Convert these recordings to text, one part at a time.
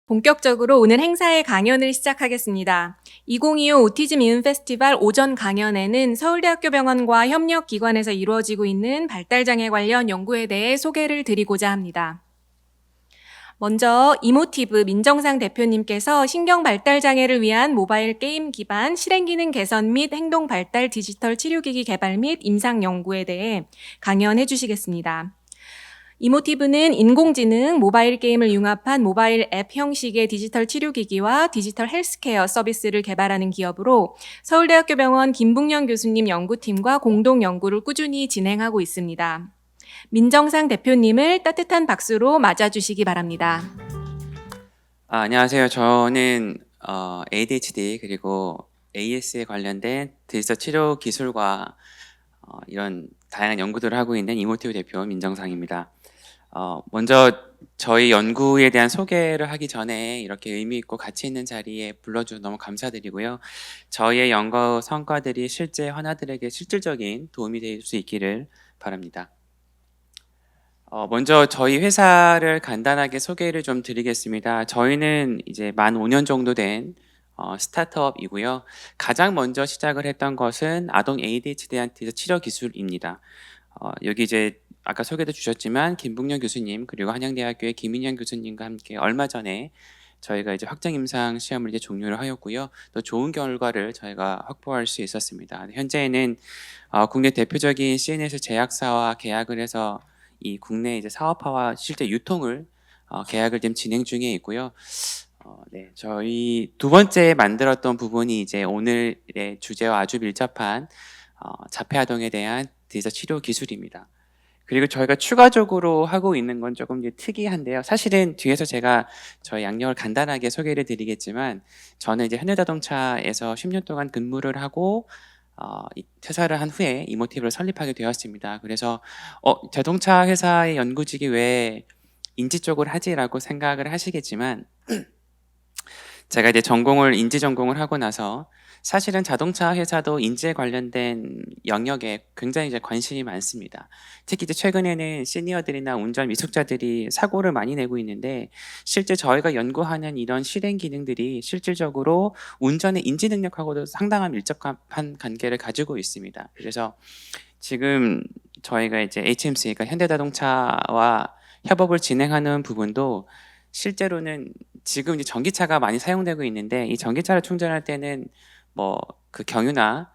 본격적으로 오늘 행사의 강연을 시작하겠습니다. 2025 오티즘 이음 페스티벌 오전 강연에는 서울대학교 병원과 협력기관에서 이루어지고 있는 발달장애 관련 연구에 대해 소개를 드리고자 합니다. 먼저 이모티브 민정상 대표님께서 신경발달장애를 위한 모바일 게임 기반 실행기능 개선 및 행동발달 디지털 치료기기 개발 및 임상 연구에 대해 강연해 주시겠습니다. 이모티브는 인공지능, 모바일 게임을 융합한 모바일 앱 형식의 디지털 치료기기와 디지털 헬스케어 서비스를 개발하는 기업으로 서울대학교 병원 김북년 교수님 연구팀과 공동 연구를 꾸준히 진행하고 있습니다. 민정상 대표님을 따뜻한 박수로 맞아주시기 바랍니다. 안녕하세요. 저는 ADHD 그리고 AS에 관련된 디지털 치료 기술과 이런 다양한 연구들을 하고 있는 이모티브 대표 민정상입니다. 먼저 저희 연구에 대한 소개를 하기 전에 이렇게 의미 있고 가치 있는 자리에 불러주셔서 너무 감사드리고요. 저희의 연구 성과들이 실제 환자들에게 실질적인 도움이 될 수 있기를 바랍니다. 먼저 저희 회사를 간단하게 소개를 좀 드리겠습니다. 저희는 이제 만 5년 정도 된 스타트업이고요. 가장 먼저 시작을 했던 것은 아동 ADHD에 대한 치료 기술입니다. 여기 이제 아까 소개도 주셨지만 김북년 교수님 그리고 한양대학교의 김인현 교수님과 함께 얼마 전에 저희가 이제 확정 임상 시험을 이제 종료를 하였고요. 또 좋은 결과를 저희가 확보할 수 있었습니다. 현재는 국내 대표적인 CNS 제약사와 계약을 해서 이 국내 이제 사업화와 실제 유통을 계약을 지금 진행 중에 있고요. 네, 저희 두 번째 만들었던 부분이 이제 오늘의 주제와 아주 밀접한 자폐아동에 대한 디지털 치료 기술입니다. 그리고 저희가 추가적으로 하고 있는 건 조금 이제 특이한데요. 사실은 뒤에서 제가 저희 양력을 간단하게 소개를 드리겠지만 저는 이제 현대자동차에서 10년 동안 근무를 하고 퇴사를 한 후에 이모티브를 설립하게 되었습니다. 그래서 자동차 회사의 연구직이 왜 인지 쪽을 하지라고 생각을 하시겠지만 제가 이제 인지 전공을 하고 나서 사실은 자동차 회사도 인지에 관련된 영역에 굉장히 이제 관심이 많습니다. 특히 이제 최근에는 시니어들이나 운전 미숙자들이 사고를 많이 내고 있는데 실제 저희가 연구하는 이런 실행 기능들이 실질적으로 운전의 인지 능력하고도 상당한 밀접한 관계를 가지고 있습니다. 그래서 지금 저희가 이제 HMC, 그러니까 현대자동차와 협업을 진행하는 부분도 실제로는 지금 이제 전기차가 많이 사용되고 있는데 이 전기차를 충전할 때는 뭐 그 경유나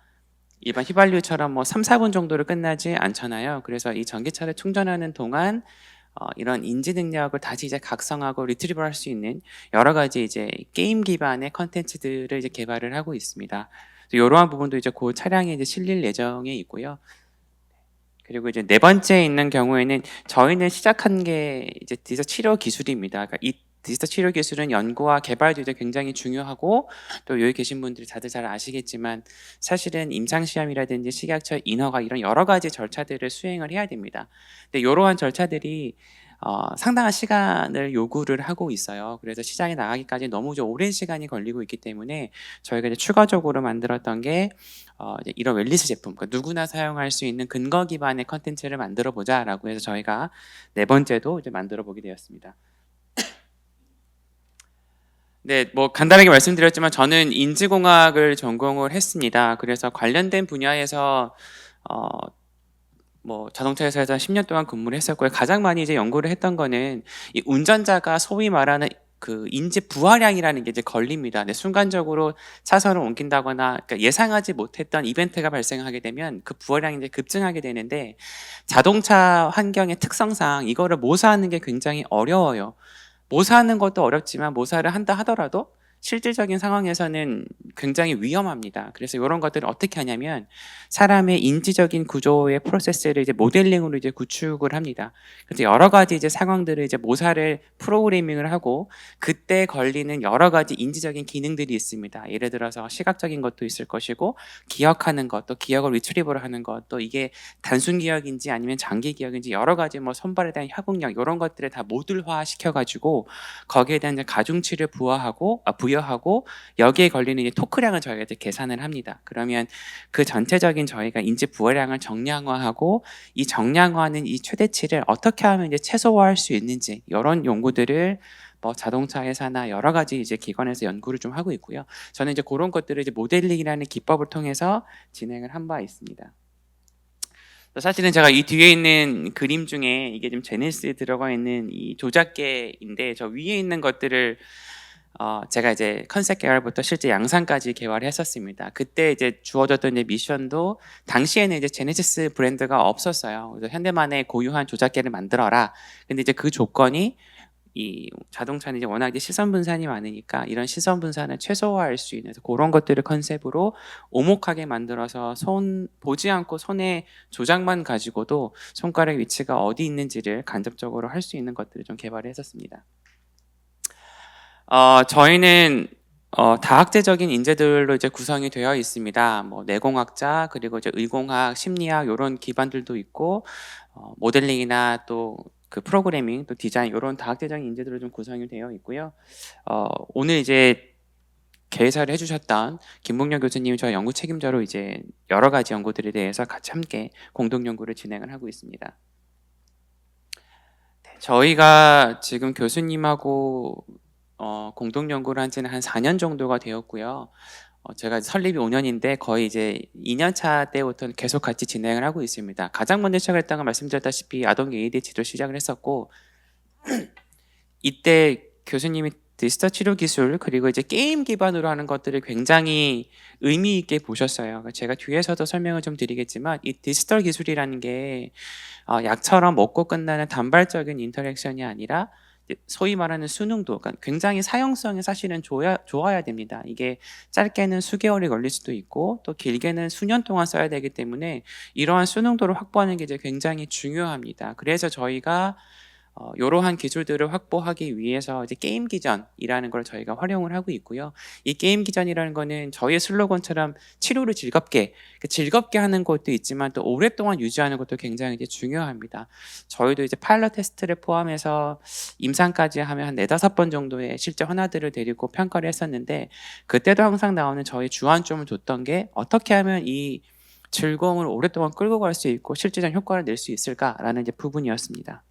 일반 휘발유처럼 뭐 3-4분 정도로 끝나지 않잖아요. 그래서 이 전기차를 충전하는 동안 이런 인지 능력을 다시 이제 각성하고 리트리버 할 수 있는 여러 가지 이제 게임 기반의 컨텐츠들을 이제 개발을 하고 있습니다. 이러한 부분도 이제 그 차량에 이제 실릴 예정에 있고요. 그리고 이제 네 번째 있는 경우에는 저희는 시작한 게 이제 디지털 치료 기술입니다. 그러니까 이 디지털 치료 기술은 연구와 개발도 이제 굉장히 중요하고 또 여기 계신 분들이 다들 잘 아시겠지만 사실은 임상 시험이라든지 식약처 인허가 이런 여러 가지 절차들을 수행을 해야 됩니다. 근데 이러한 절차들이 상당한 시간을 요구를 하고 있어요. 그래서 시장에 나가기까지 너무 좀 오랜 시간이 걸리고 있기 때문에 저희가 이제 추가적으로 만들었던 게 이제 이런 웰니스 제품, 그러니까 누구나 사용할 수 있는 근거 기반의 컨텐츠를 만들어 보자라고 해서 저희가 네 번째도 이제 만들어 보게 되었습니다. 네, 뭐 간단하게 말씀드렸지만 저는 인지공학을 전공을 했습니다. 그래서 관련된 분야에서 뭐 자동차 회사에서 10년 동안 근무를 했었고요. 가장 많이 이제 연구를 했던 거는 이 운전자가 소위 말하는 그 인지 부하량이라는 게 이제 걸립니다. 네, 순간적으로 차선을 옮긴다거나 그러니까 예상하지 못했던 이벤트가 발생하게 되면 그 부하량이 이제 급증하게 되는데 자동차 환경의 특성상 이거를 모사하는 게 굉장히 어려워요. 모사하는 것도 어렵지만 모사를 한다 하더라도 실질적인 상황에서는 굉장히 위험합니다. 그래서 이런 것들을 어떻게 하냐면 사람의 인지적인 구조의 프로세스를 이제 모델링으로 이제 구축을 합니다. 그래서 여러 가지 이제 상황들을 이제 모사를 프로그래밍을 하고 그때 걸리는 여러 가지 인지적인 기능들이 있습니다. 예를 들어서 시각적인 것도 있을 것이고 기억하는 것, 또 기억을 리트리버를 하는 것, 또 이게 단순 기억인지 아니면 장기 기억인지 여러 가지 뭐 손발에 대한 협응력 이런 것들을 다 모듈화 시켜가지고 거기에 대한 이제 가중치를 부여하고 여기에 걸리는 이제 토크량을 저희가 이제 계산을 합니다. 그러면 그 전체적인 저희가 인지 부하량을 정량화하고 이 정량화하는 이 최대치를 어떻게 하면 이제 최소화할 수 있는지 이런 연구들을 뭐 자동차 회사나 여러 가지 이제 기관에서 연구를 좀 하고 있고요. 저는 이제 그런 것들을 이제 모델링이라는 기법을 통해서 진행을 한 바 있습니다. 사실은 제가 이 뒤에 있는 그림 중에 이게 좀 제네시스에 들어가 있는 이 조작계인데, 저 위에 있는 것들을 제가 이제 컨셉 개발부터 실제 양산까지 개발을 했었습니다. 그때 이제 주어졌던 이제 미션도 당시에는 이제 제네시스 브랜드가 없었어요. 그래서 현대만의 고유한 조작계를 만들어라. 근데 이제 그 조건이 이 자동차는 이제 워낙 이제 시선 분산이 많으니까 이런 시선 분산을 최소화할 수 있는 그런 것들을 컨셉으로 오목하게 만들어서 보지 않고 손에 조작만 가지고도 손가락 위치가 어디 있는지를 간접적으로 할 수 있는 것들을 좀 개발을 했었습니다. 저희는 다학제적인 인재들로 이제 구성이 되어 있습니다. 뭐 내공학자, 그리고 이제 의공학, 심리학 이런 기반들도 있고, 모델링이나 또 그 프로그래밍, 또 디자인 이런 다학제적인 인재들로 좀 구성이 되어 있고요. 오늘 이제 개사를 해주셨던 김봉렬 교수님이 저희 연구 책임자로 이제 여러 가지 연구들에 대해서 같이 함께 공동 연구를 진행을 하고 있습니다. 네, 저희가 지금 교수님하고 공동 연구를 한 지는 한 4년 정도가 되었고요. 제가 설립이 5년인데 거의 이제 2년 차 때부터는 계속 같이 진행을 하고 있습니다. 가장 먼저 시작했던 건 말씀드렸다시피 아동 ADHD로 시작을 했었고, 이때 교수님이 디지털 치료 기술 그리고 이제 게임 기반으로 하는 것들을 굉장히 의미 있게 보셨어요. 제가 뒤에서도 설명을 좀 드리겠지만 이 디지털 기술이라는 게 약처럼 먹고 끝나는 단발적인 인터랙션이 아니라 소위 말하는 수능도, 그러니까 굉장히 사용성이 사실은 좋아야 됩니다. 이게 짧게는 수개월이 걸릴 수도 있고 또 길게는 수년 동안 써야 되기 때문에 이러한 수능도를 확보하는 게 이제 굉장히 중요합니다. 그래서 저희가 이러한 기술들을 확보하기 위해서 이제 게임 기전이라는 걸 저희가 활용을 하고 있고요. 이 게임 기전이라는 거는 저희의 슬로건처럼 치료를 즐겁게 하는 것도 있지만 또 오랫동안 유지하는 것도 굉장히 이제 중요합니다. 저희도 이제 파일럿 테스트를 포함해서 임상까지 하면 한 4-5번 정도의 실제 환자들을 데리고 평가를 했었는데, 그때도 항상 나오는 저희 주안점을 뒀던 게 어떻게 하면 이 즐거움을 오랫동안 끌고 갈 수 있고 실질적 효과를 낼 수 있을까라는 이제 부분이었습니다.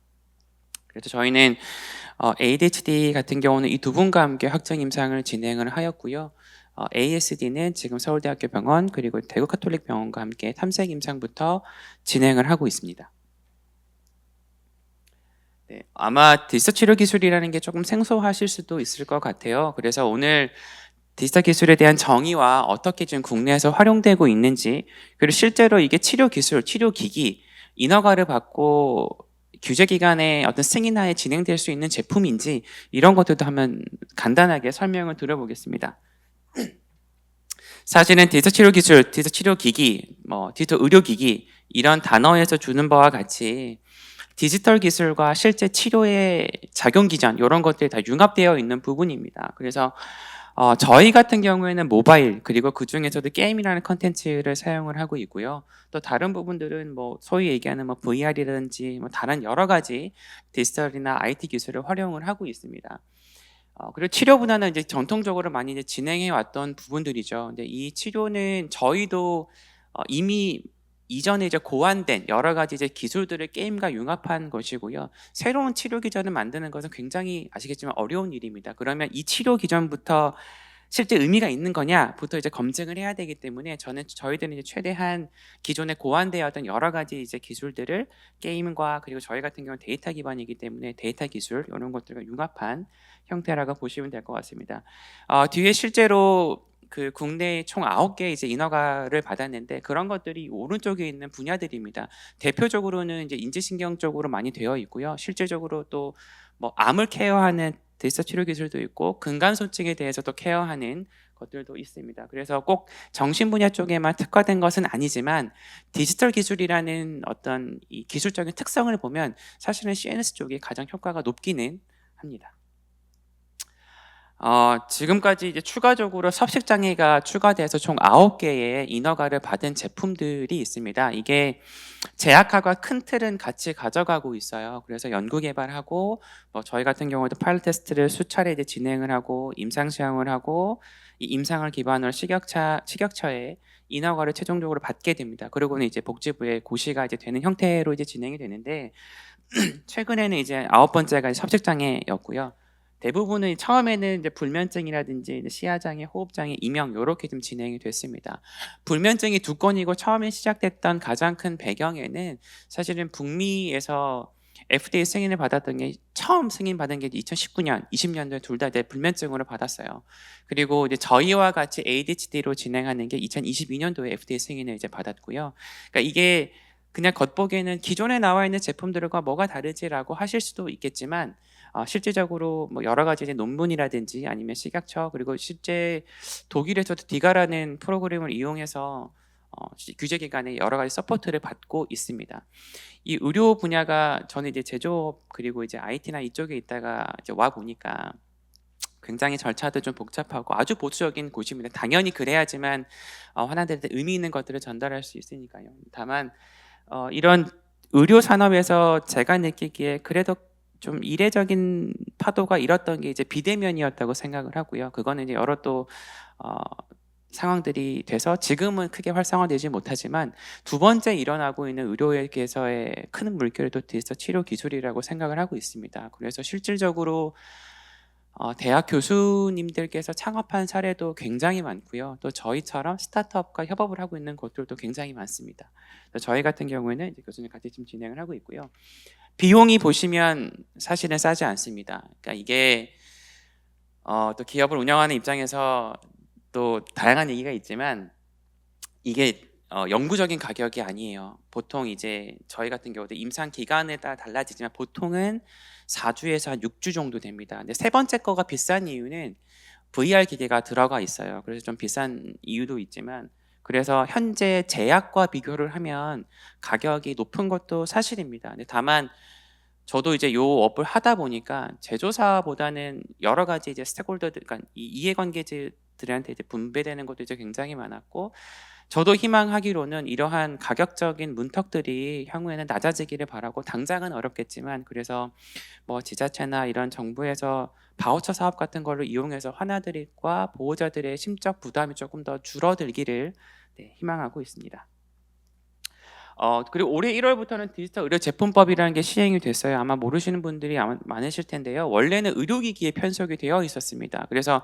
그래서 저희는 ADHD 같은 경우는 이 두 분과 함께 확정 임상을 진행을 하였고요. ASD는 지금 서울대학교 병원 그리고 대구 카톨릭 병원과 함께 탐색 임상부터 진행을 하고 있습니다. 네, 아마 디지털 치료 기술이라는 게 조금 생소하실 수도 있을 것 같아요. 그래서 오늘 디지털 기술에 대한 정의와 어떻게 지금 국내에서 활용되고 있는지, 그리고 실제로 이게 치료 기술, 치료 기기, 인허가를 받고 규제기관의 어떤 승인하에 진행될 수 있는 제품인지 이런 것들도 한번 간단하게 설명을 드려보겠습니다. 사실은 디지털 치료 기술, 디지털 치료 기기, 디지털 의료 기기 이런 단어에서 주는 바와 같이 디지털 기술과 실제 치료의 작용 기전 이런 것들이 다 융합되어 있는 부분입니다. 그래서 저희 같은 경우에는 모바일 그리고 그 중에서도 게임이라는 컨텐츠를 사용을 하고 있고요. 또 다른 부분들은 뭐 소위 얘기하는 뭐 VR이라든지 뭐 다른 여러 가지 디지털이나 IT 기술을 활용을 하고 있습니다. 그리고 치료 분야는 이제 전통적으로 많이 이제 진행해 왔던 부분들이죠. 근데 이 치료는 저희도 이미 이전에 이제 고안된 여러 가지 이제 기술들을 게임과 융합한 것이고요. 새로운 치료 기전을 만드는 것은 굉장히 아시겠지만 어려운 일입니다. 그러면 이 치료 기전부터 실제 의미가 있는 거냐부터 이제 검증을 해야 되기 때문에 저희들은 이제 최대한 기존에 고안되었던 여러 가지 이제 기술들을 게임과 그리고 저희 같은 경우는 데이터 기반이기 때문에 데이터 기술 이런 것들과 융합한 형태라고 보시면 될 것 같습니다. 뒤에 실제로 그 국내에 총 9개 이제 인허가를 받았는데 그런 것들이 오른쪽에 있는 분야들입니다. 대표적으로는 이제 인지신경 쪽으로 많이 되어 있고요. 실질적으로 또 뭐 암을 케어하는 디지털 치료 기술도 있고 근간소증에 대해서도 케어하는 것들도 있습니다. 그래서 꼭 정신 분야 쪽에만 특화된 것은 아니지만 디지털 기술이라는 어떤 이 기술적인 특성을 보면 사실은 CNS 쪽이 가장 효과가 높기는 합니다. 지금까지 이제 추가적으로 섭식 장애가 추가돼서 총 9개의 인허가를 받은 제품들이 있습니다. 이게 제약화가 큰 틀은 같이 가져가고 있어요. 그래서 연구 개발하고 저희 같은 경우도 파일럿 테스트를 수차례 이제 진행을 하고 임상 시험을 하고 이 임상을 기반으로 식약처에 인허가를 최종적으로 받게 됩니다. 그리고는 이제 복지부에 고시가 이제 되는 형태로 이제 진행이 되는데 최근에는 이제 9번째가 섭식 장애였고요. 대부분은 처음에는 이제 불면증이라든지 이제 시야장애, 호흡장애, 이명 요렇게 좀 진행이 됐습니다. 불면증이 2건이고 처음에 시작됐던 가장 큰 배경에는 사실은 북미에서 FDA 승인을 받았던 게 처음 승인받은 게 2019년, 20년도에 둘 다 이제 불면증으로 받았어요. 그리고 이제 저희와 같이 ADHD로 진행하는 게 2022년도에 FDA 승인을 이제 받았고요. 그러니까 이게 그냥 겉보기에는 기존에 나와 있는 제품들과 뭐가 다르지라고 하실 수도 있겠지만 실질적으로 뭐 여러 가지 이제 논문이라든지 아니면 식약처 그리고 실제 독일에서도 디가라는 프로그램을 이용해서 규제기관의 여러 가지 서포트를 받고 있습니다. 이 의료 분야가 저는 이제 제조업 그리고 이제 IT나 이쪽에 있다가 이제 와 보니까 굉장히 절차도 좀 복잡하고 아주 보수적인 곳입니다. 당연히 그래야지만 환자들한테 의미 있는 것들을 전달할 수 있으니까요. 다만 이런 의료 산업에서 제가 느끼기에 그래도 좀 이례적인 파도가 일었던 게 이제 비대면이었다고 생각을 하고요. 그거는 이제 여러 또 상황들이 돼서 지금은 크게 활성화되지 못하지만 두 번째 일어나고 있는 의료계에서의 큰 물결이 또 디지털 치료 기술이라고 생각을 하고 있습니다. 그래서 실질적으로 대학 교수님들께서 창업한 사례도 굉장히 많고요. 또 저희처럼 스타트업과 협업을 하고 있는 곳들도 굉장히 많습니다. 저희 같은 경우에는 이제 교수님 같이 지금 진행을 하고 있고요. 비용이 보시면 사실은 싸지 않습니다. 그러니까 이게 또 기업을 운영하는 입장에서 또 다양한 얘기가 있지만 이게 영구적인 가격이 아니에요. 보통 이제 저희 같은 경우도 임상 기간에 따라 달라지지만 보통은 4주에서 한 6주 정도 됩니다. 근데 세 번째 거가 비싼 이유는 VR 기계가 들어가 있어요. 그래서 좀 비싼 이유도 있지만 그래서 현재 제약과 비교를 하면 가격이 높은 것도 사실입니다. 근데 다만 저도 이제 요 업을 하다 보니까 제조사보다는 여러 가지 이제 스테이크홀더들, 그러니까 이 이해관계자들한테 이제 분배되는 것도 이제 굉장히 많았고, 저도 희망하기로는 이러한 가격적인 문턱들이 향후에는 낮아지기를 바라고, 당장은 어렵겠지만 그래서 뭐 지자체나 이런 정부에서 바우처 사업 같은 걸로 이용해서 환자들과 보호자들의 심적 부담이 조금 더 줄어들기를 희망하고 있습니다. 그리고 올해 1월부터는 디지털 의료 제품법이라는 게 시행이 됐어요. 아마 모르시는 분들이 아마 많으실 텐데요. 원래는 의료기기에 편속이 되어 있었습니다. 그래서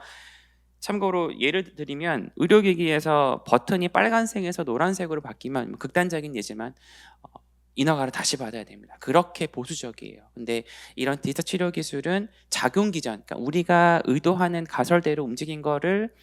참고로 예를 들면 의료기기에서 버튼이 빨간색에서 노란색으로 바뀌면 극단적인 예지만 인허가를 다시 받아야 됩니다. 그렇게 보수적이에요. 근데 이런 디지털 치료 기술은 작용 기전, 그러니까 우리가 의도하는 가설대로 움직인 거를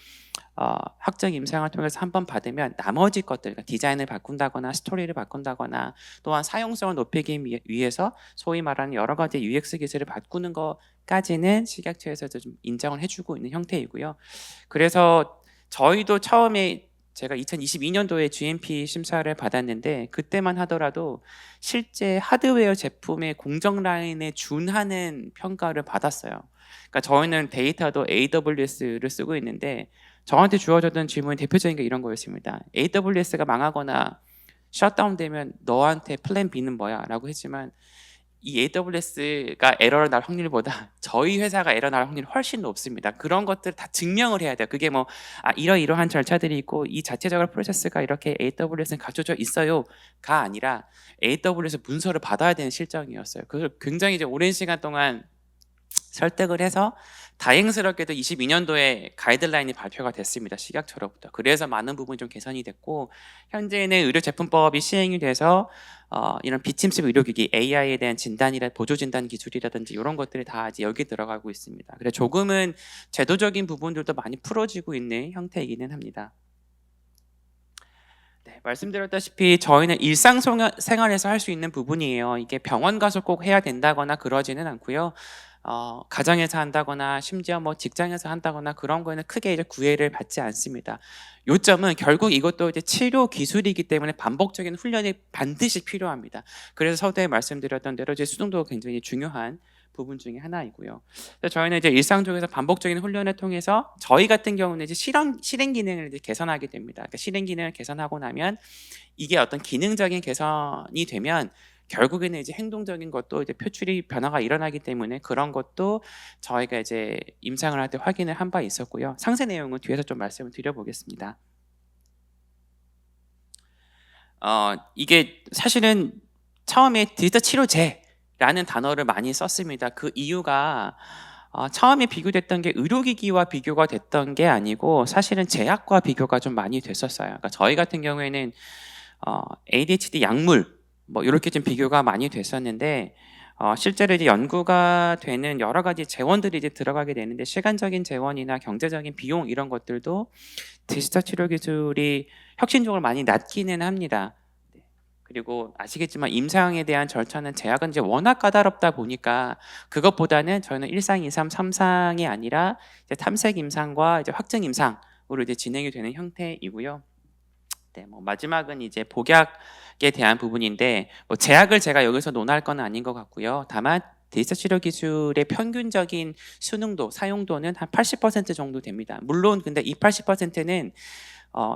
학적 임상을 통해서 한번 받으면 나머지 것들, 그러니까 디자인을 바꾼다거나 스토리를 바꾼다거나 또한 사용성을 높이기 위해서 소위 말하는 여러 가지 UX 기술을 바꾸는 것까지는 식약처에서도 좀 인정을 해주고 있는 형태이고요. 그래서 저희도 처음에 제가 2022년도에 GMP 심사를 받았는데 그때만 하더라도 실제 하드웨어 제품의 공정 라인에 준하는 평가를 받았어요. 그러니까 저희는 데이터도 AWS를 쓰고 있는데 저한테 주어졌던 질문이 대표적인 게 이런 거였습니다. AWS가 망하거나 셧다운 되면 너한테 플랜 B는 뭐야? 라고 했지만 이 AWS가 에러를 날 확률보다 저희 회사가 에러 날 확률이 훨씬 높습니다. 그런 것들 다 증명을 해야 돼요. 그게 뭐 이러이러한 절차들이 있고 이 자체적으로 프로세스가 이렇게 AWS는 갖춰져 있어요가 아니라 AWS 문서를 받아야 되는 실정이었어요. 그걸 굉장히 이제 오랜 시간 동안 설득을 해서 다행스럽게도 22년도에 가이드라인이 발표가 됐습니다. 식약처로부터. 그래서 많은 부분이 좀 개선이 됐고 현재는 의료제품법이 시행이 돼서 이런 비침습 의료기기 AI에 대한 진단이라 보조진단 기술이라든지 이런 것들이 다 이제 여기 들어가고 있습니다. 그래서 조금은 제도적인 부분들도 많이 풀어지고 있는 형태이기는 합니다. 네, 말씀드렸다시피 저희는 일상생활에서 할 수 있는 부분이에요. 이게 병원 가서 꼭 해야 된다거나 그러지는 않고요. 가정에서 한다거나 심지어 뭐 직장에서 한다거나 그런 거에는 크게 이제 구애를 받지 않습니다. 요점은 결국 이것도 이제 치료 기술이기 때문에 반복적인 훈련이 반드시 필요합니다. 그래서 서두에 말씀드렸던 대로 이제 수동도가 굉장히 중요한 부분 중에 하나이고요. 저희는 이제 일상 속에서 반복적인 훈련을 통해서 저희 같은 경우는 이제 실행 기능을 이제 개선하게 됩니다. 그러니까 실행 기능을 개선하고 나면 이게 어떤 기능적인 개선이 되면 결국에는 이제 행동적인 것도 이제 표출이 변화가 일어나기 때문에 그런 것도 저희가 이제 임상을 할 때 확인을 한 바 있었고요. 상세 내용은 뒤에서 좀 말씀을 드려보겠습니다. 이게 사실은 처음에 디지털 치료제라는 단어를 많이 썼습니다. 그 이유가 처음에 비교됐던 게 의료기기와 비교가 됐던 게 아니고 사실은 제약과 비교가 좀 많이 됐었어요. 그러니까 저희 같은 경우에는 ADHD 약물 뭐 이렇게 좀 비교가 많이 됐었는데 실제로 이제 연구가 되는 여러 가지 재원들이 이제 들어가게 되는데 시간적인 재원이나 경제적인 비용 이런 것들도 디지털 치료 기술이 혁신적으로 많이 낮기는 합니다. 네. 그리고 아시겠지만 임상에 대한 절차는 제약은 이제 워낙 까다롭다 보니까 그것보다는 저희는 1상, 2상, 3상이 아니라 이제 탐색 임상과 이제 확증 임상으로 이제 진행이 되는 형태이고요. 네, 뭐 마지막은 이제 복약에 대한 부분인데 뭐 제약을 제가 여기서 논할 건 아닌 것 같고요. 다만 디지털 치료 기술의 평균적인 수능도, 사용도는 한 80% 정도 됩니다. 물론 근데 이 80%는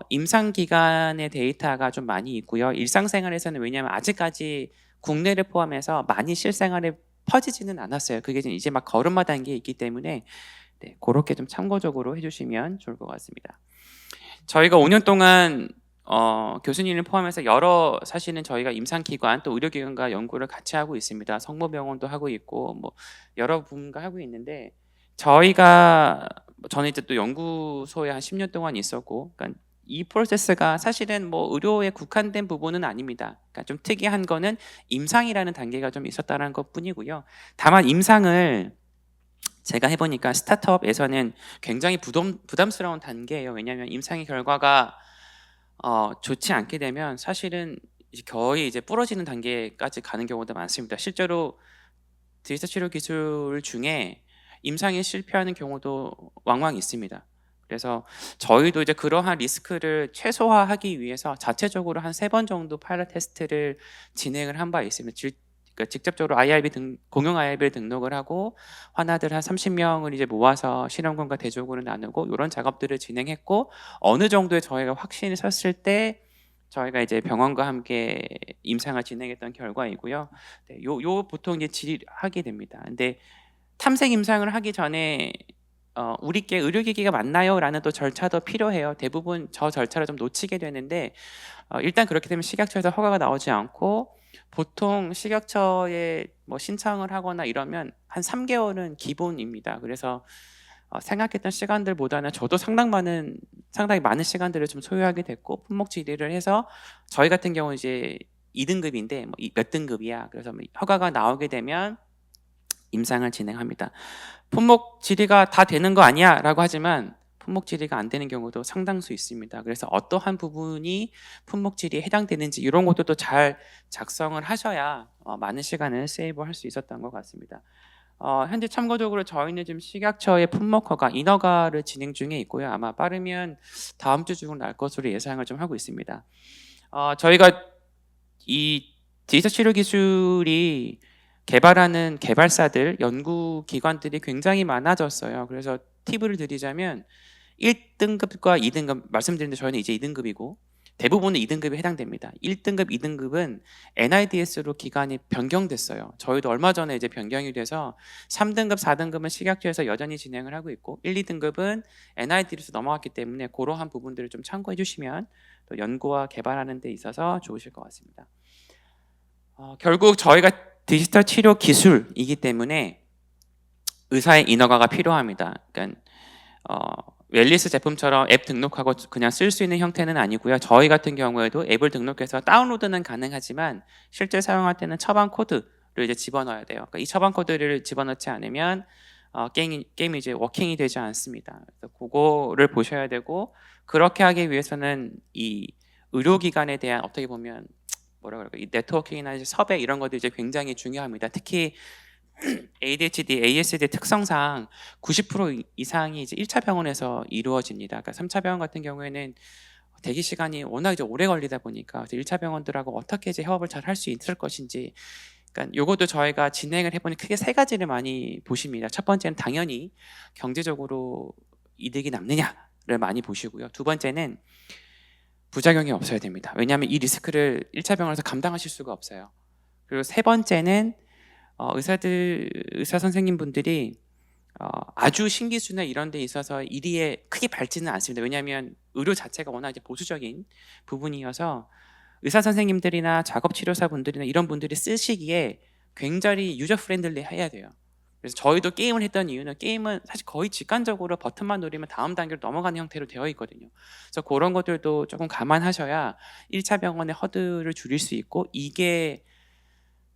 임상 기간의 데이터가 좀 많이 있고요. 일상생활에서는 왜냐하면 아직까지 국내를 포함해서 많이 실생활에 퍼지지는 않았어요. 그게 이제 막 걸음마 단계에 있기 때문에 네, 그렇게 좀 참고적으로 해주시면 좋을 것 같습니다. 저희가 5년 동안 교수님을 포함해서 여러 사실은 저희가 임상기관 또 의료기관과 연구를 같이 하고 있습니다. 성모병원도 하고 있고 뭐 여러 분과 하고 있는데 저는 이제 또 연구소에 한 10년 동안 있었고, 그러니까 이 프로세스가 사실은 뭐 의료에 국한된 부분은 아닙니다. 그러니까 좀 특이한 거는 임상이라는 단계가 좀 있었다는 것뿐이고요. 다만 임상을 제가 해보니까 스타트업에서는 굉장히 부담스러운 단계예요. 왜냐하면 임상의 결과가 좋지 않게 되면 사실은 이제 거의 이제 부러지는 단계까지 가는 경우도 많습니다. 실제로 디지털 치료 기술 중에 임상에 실패하는 경우도 왕왕 있습니다. 그래서 저희도 이제 그러한 리스크를 최소화하기 위해서 자체적으로 한 3번 정도 파일럿 테스트를 진행을 한 바 있습니다. 그러니까 직접적으로 공용 IRB를 등록을 하고 환자들 한 30명을 이제 모아서 실험군과 대조군을 나누고 이런 작업들을 진행했고 어느 정도의 저희가 확신이 섰을 때 저희가 이제 병원과 함께 임상을 진행했던 결과이고요. 네, 요 보통 이제 질의하게 됩니다. 근데 탐색 임상을 하기 전에 우리께 의료기기가 맞나요?라는 또 절차도 필요해요. 대부분 저 절차를 좀 놓치게 되는데 일단 그렇게 되면 식약처에서 허가가 나오지 않고 보통 식약처에 뭐 신청을 하거나 이러면 한 3개월은 기본입니다. 그래서 생각했던 시간들보다는 저도 상당히 많은 시간들을 좀 소요하게 됐고 품목 질의를 해서 저희 같은 경우 이제 2등급인데 뭐 몇 등급이야. 그래서 뭐 허가가 나오게 되면 임상을 진행합니다. 품목 질의가 다 되는 거 아니야? 라고 하지만 품목 질의가 안 되는 경우도 상당수 있습니다. 그래서 어떠한 부분이 품목 질의에 해당되는지 이런 것도 잘 작성을 하셔야 많은 시간을 세이브할 수 있었던 것 같습니다. 현재 참고적으로 저희는 지금 식약처의 품목 허가, 인허가를 진행 중에 있고요. 아마 빠르면 다음 주 중으로 날 것으로 예상을 좀 하고 있습니다. 저희가 이 디지털 치료 기술이 개발하는 개발사들, 연구기관들이 굉장히 많아졌어요. 그래서 팁을 드리자면 1등급과 2등급 말씀드렸는데 저희는 이제 2등급이고 대부분은 2등급에 해당됩니다. 1등급, 2등급은 NIDS로 기간이 변경됐어요. 저희도 얼마 전에 이제 변경이 돼서 3등급, 4등급은 식약처에서 여전히 진행을 하고 있고 1, 2등급은 NIDS로 넘어갔기 때문에 그러한 부분들을 좀 참고해 주시면 또 연구와 개발하는 데 있어서 좋으실 것 같습니다. 결국 저희가 디지털 치료 기술이기 때문에 의사의 인허가가 필요합니다. 그러니까 웰리스 제품처럼 앱 등록하고 그냥 쓸 수 있는 형태는 아니고요. 저희 같은 경우에도 앱을 등록해서 다운로드는 가능하지만 실제 사용할 때는 처방 코드를 이제 집어넣어야 돼요. 그러니까 이 처방 코드를 집어넣지 않으면 게임이 이제 워킹이 되지 않습니다. 그래서 그거를 보셔야 되고 그렇게 하기 위해서는 이 의료기관에 대한 어떻게 보면 뭐라 그럴까 이 네트워킹이나 이제 섭외 이런 것도 이제 굉장히 중요합니다. 특히 ADHD, ASD 특성상 90% 이상이 이제 1차 병원에서 이루어집니다. 그러니까 3차 병원 같은 경우에는 대기 시간이 워낙 이제 오래 걸리다 보니까 1차 병원들하고 어떻게 이제 협업을 잘 할 수 있을 것인지, 그러니까 요것도 저희가 진행을 해보니 크게 3가지를 많이 보십니다. 첫 번째는 당연히 경제적으로 이득이 남느냐를 많이 보시고요. 두 번째는 부작용이 없어야 됩니다. 왜냐하면 이 리스크를 1차 병원에서 감당하실 수가 없어요. 그리고 세 번째는 의사 선생님분들이 아주 신기술이나 이런 데 있어서 일이 크게 밝지는 않습니다. 왜냐하면 의료 자체가 워낙 이제 보수적인 부분이어서 의사 선생님들이나 작업 치료사 분들이나 이런 분들이 쓰시기에 굉장히 유저 프렌들리 해야 돼요. 그래서 저희도 게임을 했던 이유는 게임은 사실 거의 직관적으로 버튼만 누르면 다음 단계로 넘어가는 형태로 되어 있거든요. 그래서 그런 것들도 조금 감안하셔야 1차 병원의 허들을 줄일 수 있고, 이게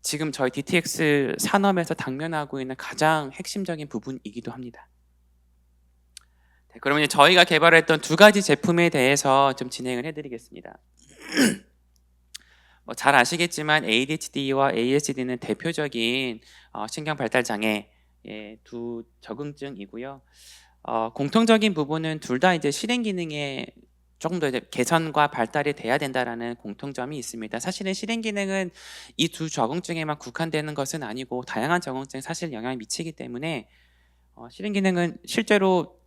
지금 저희 DTX 산업에서 당면하고 있는 가장 핵심적인 부분이기도 합니다. 네, 그러면 이제 저희가 개발했던 두 가지 제품에 대해서 좀 진행을 해드리겠습니다. 잘 아시겠지만 ADHD와 ASD는 대표적인 신경 발달 장애의 두 적응증이고요. 공통적인 부분은 둘 다 이제 실행 기능에 조금 더 이제 개선과 발달이 돼야 된다라는 공통점이 있습니다. 사실은 실행 기능은 이 두 적응증에만 국한되는 것은 아니고 다양한 적응증에 사실 영향을 미치기 때문에 실행 기능은 실제로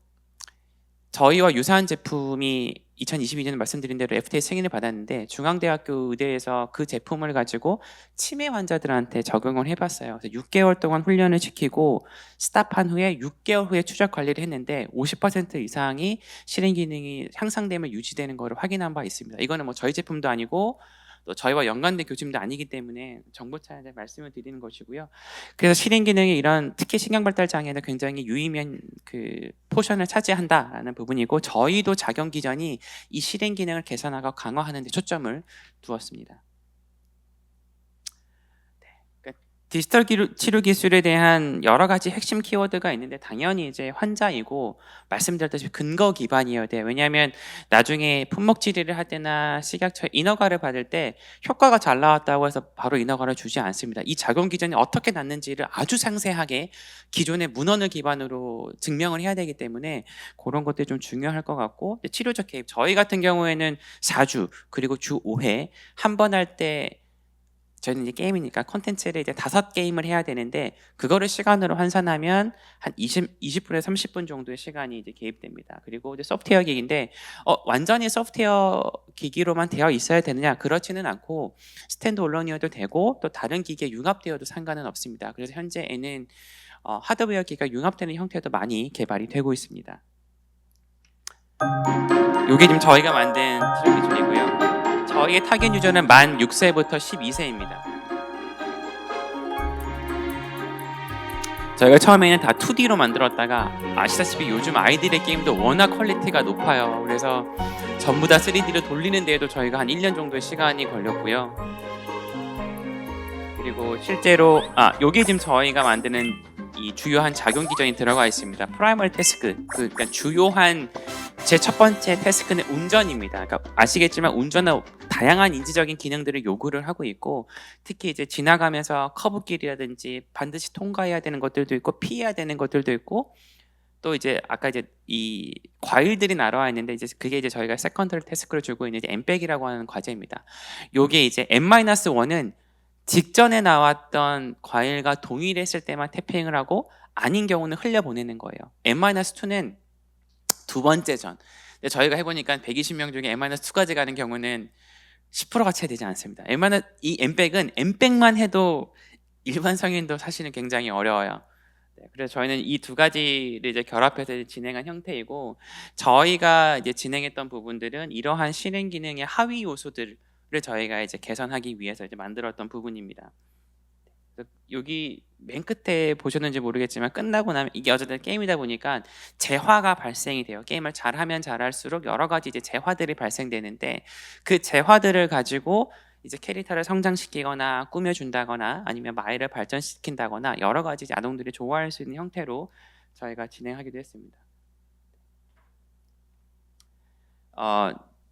저희와 유사한 제품이 2022년에 말씀드린 대로 FDA 승인을 받았는데, 중앙대학교 의대에서 그 제품을 가지고 치매 환자들한테 적용을 해봤어요. 그래서 6개월 동안 훈련을 시키고 스탑한 후에 6개월 후에 추적 관리를 했는데 50% 이상이 실행 기능이 향상되면 유지되는 것을 확인한 바 있습니다. 이거는 뭐 저희 제품도 아니고 또 저희와 연관된 교집도 아니기 때문에 정보차에 말씀을 드리는 것이고요. 그래서 실행 기능이 이런 특히 신경 발달 장애는 굉장히 유의미한 그 포션을 차지한다라는 부분이고, 저희도 작용 기전이 이 실행 기능을 개선하고 강화하는 데 초점을 두었습니다. 디지털 치료 기술에 대한 여러 가지 핵심 키워드가 있는데, 당연히 이제 환자이고 말씀드렸다시피 근거 기반이어야 돼요. 왜냐하면 나중에 품목 치료를 할 때나 식약처 인허가를 받을 때 효과가 잘 나왔다고 해서 바로 인허가를 주지 않습니다. 이 작용 기전이 어떻게 났는지를 아주 상세하게 기존의 문헌을 기반으로 증명을 해야 되기 때문에 그런 것들이 좀 중요할 것 같고, 치료적 개입, 저희 같은 경우에는 4주 그리고 주 5회 한 번 할 때, 저희는 이제 게임이니까 콘텐츠를 이제 5게임을 해야 되는데 그거를 시간으로 환산하면 한 20분에서 30분 정도의 시간이 이제 개입됩니다. 그리고 이제 소프트웨어 기기인데 완전히 소프트웨어 기기로만 되어 있어야 되느냐? 그렇지는 않고 스탠드얼론이어도 되고 또 다른 기기에 융합되어도 상관은 없습니다. 그래서 현재에는 하드웨어 기기가 융합되는 형태도 많이 개발이 되고 있습니다. 이게 지금 저희가 만든 치료 기술이고요. 저희의 타겟 유저는 만 6세부터 12세입니다. 저희가 처음에는 다 2D로 만들었다가 아시다시피 요즘 아이들의 게임도 워낙 퀄리티가 높아요. 그래서 전부 다 3D로 돌리는 데에도 저희가 한 1년 정도의 시간이 걸렸고요. 그리고 실제로 요게 지금 저희가 만드는 이 주요한 작용 기전이 들어가 있습니다. 프라이머리 태스크, 그러니까 주요한 제 첫 번째 태스크는 운전입니다. 그러니까 아시겠지만 운전은 다양한 인지적인 기능들을 요구를 하고 있고, 특히 이제 지나가면서 커브길이라든지 반드시 통과해야 되는 것들도 있고 피해야 되는 것들도 있고, 또 이제 아까 이제 이 과일들이 날아와 있는데 이제 그게 이제 저희가 세컨더리 태스크를 주고 있는 이제 엠백이라고 하는 과제입니다. 요게 이제 N-1은 직전에 나왔던 과일과 동일했을 때만 태핑을 하고 아닌 경우는 흘려보내는 거예요. N-2는 두 번째 전. 근데 저희가 해보니까 120명 중에 N-2까지 가는 경우는 10%가 채 되지 않습니다. 이 엠백은 엠백만 해도 일반 성인도 사실은 굉장히 어려워요. 그래서 저희는 이 두 가지를 이제 결합해서 진행한 형태이고, 저희가 이제 진행했던 부분들은 이러한 실행 기능의 하위 요소들을 저희가 이제 개선하기 위해서 이제 만들었던 부분입니다. 여기 맨 끝에 보셨는지 모르겠지만 끝나고 나면 이게 어쨌든 게임이다 보니까 재화가 발생이 돼요. 게임을 잘하면 잘할수록 여러 가지 이제 재화들이 발생되는데, 그 재화들을 가지고 이제 캐릭터를 성장시키거나 꾸며준다거나 아니면 마일을 발전시킨다거나 여러 가지 이제 아동들이 좋아할 수 있는 형태로 저희가 진행하기도 했습니다.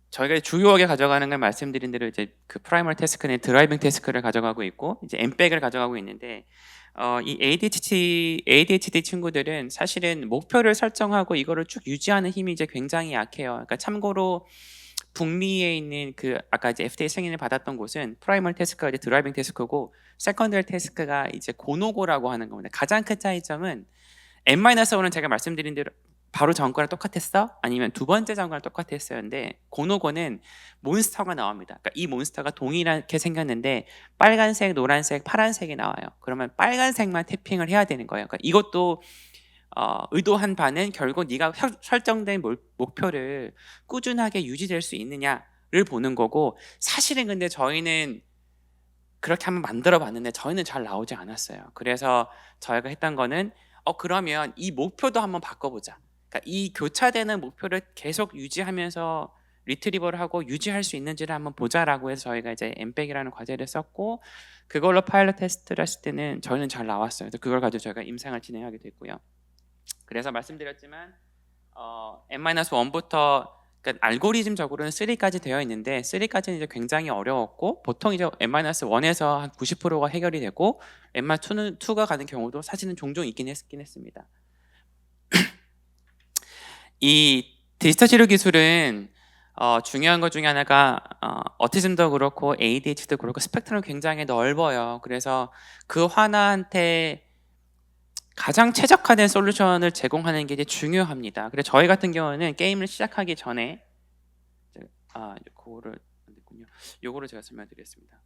저희가 주요하게 가져가는 걸 말씀드린 대로 이제 그 프라이머리 태스크는 드라이빙 태스크를 가져가고 있고 이제 엠백을 가져가고 있는데, 이 ADHD 친구들은 사실은 목표를 설정하고 이거를 쭉 유지하는 힘이 이제 굉장히 약해요. 그러니까 참고로 북미에 있는 그 아까 이제 FDA 승인을 받았던 곳은 프라이머리 태스크가 이제 드라이빙 태스크고 세컨더리 태스크가 이제 고노고라고 하는 겁니다. 가장 큰 차이점은 N-1은 제가 말씀드린 대로 바로 전과랑 똑같았어? 아니면 두 번째 전과랑 똑같았었는데, 고노고는 몬스터가 나옵니다. 그러니까 이 몬스터가 동일하게 생겼는데 빨간색, 노란색, 파란색이 나와요. 그러면 빨간색만 태핑을 해야 되는 거예요. 그러니까 이것도 의도한 바는 결국 네가 설정된 목표를 꾸준하게 유지될 수 있느냐를 보는 거고, 사실은 근데 저희는 그렇게 한번 만들어 봤는데 저희는 잘 나오지 않았어요. 그래서 저희가 했던 거는 그러면 이 목표도 한번 바꿔보자. 그러니까 이 교차되는 목표를 계속 유지하면서 리트리버를 하고 유지할 수 있는지를 한번 보자라고 해서 저희가 이제 엠백이라는 과제를 썼고 그걸로 파일럿 테스트를 했을 때는 저희는 잘 나왔어요. 그래서 그걸 가지고 저희가 임상을 진행하게 됐고요. 그래서 말씀드렸지만 N-1부터 그러니까 알고리즘적으로는 3까지 되어 있는데 3까지는 이제 굉장히 어려웠고 보통 이제 N-1에서 한 90%가 해결이 되고 N-2가 가는 경우도 사실은 종종 있긴 했습니다. 이 디지털 치료 기술은 중요한 것 중에 하나가 어티즘도 그렇고 ADHD도 그렇고 스펙트럼이 굉장히 넓어요. 그래서 그 하나한테 가장 최적화된 솔루션을 제공하는 게 이제 중요합니다. 그래서 저희 같은 경우는 게임을 시작하기 전에 그거를 안 됐군요. 요거를 제가 설명드리겠습니다.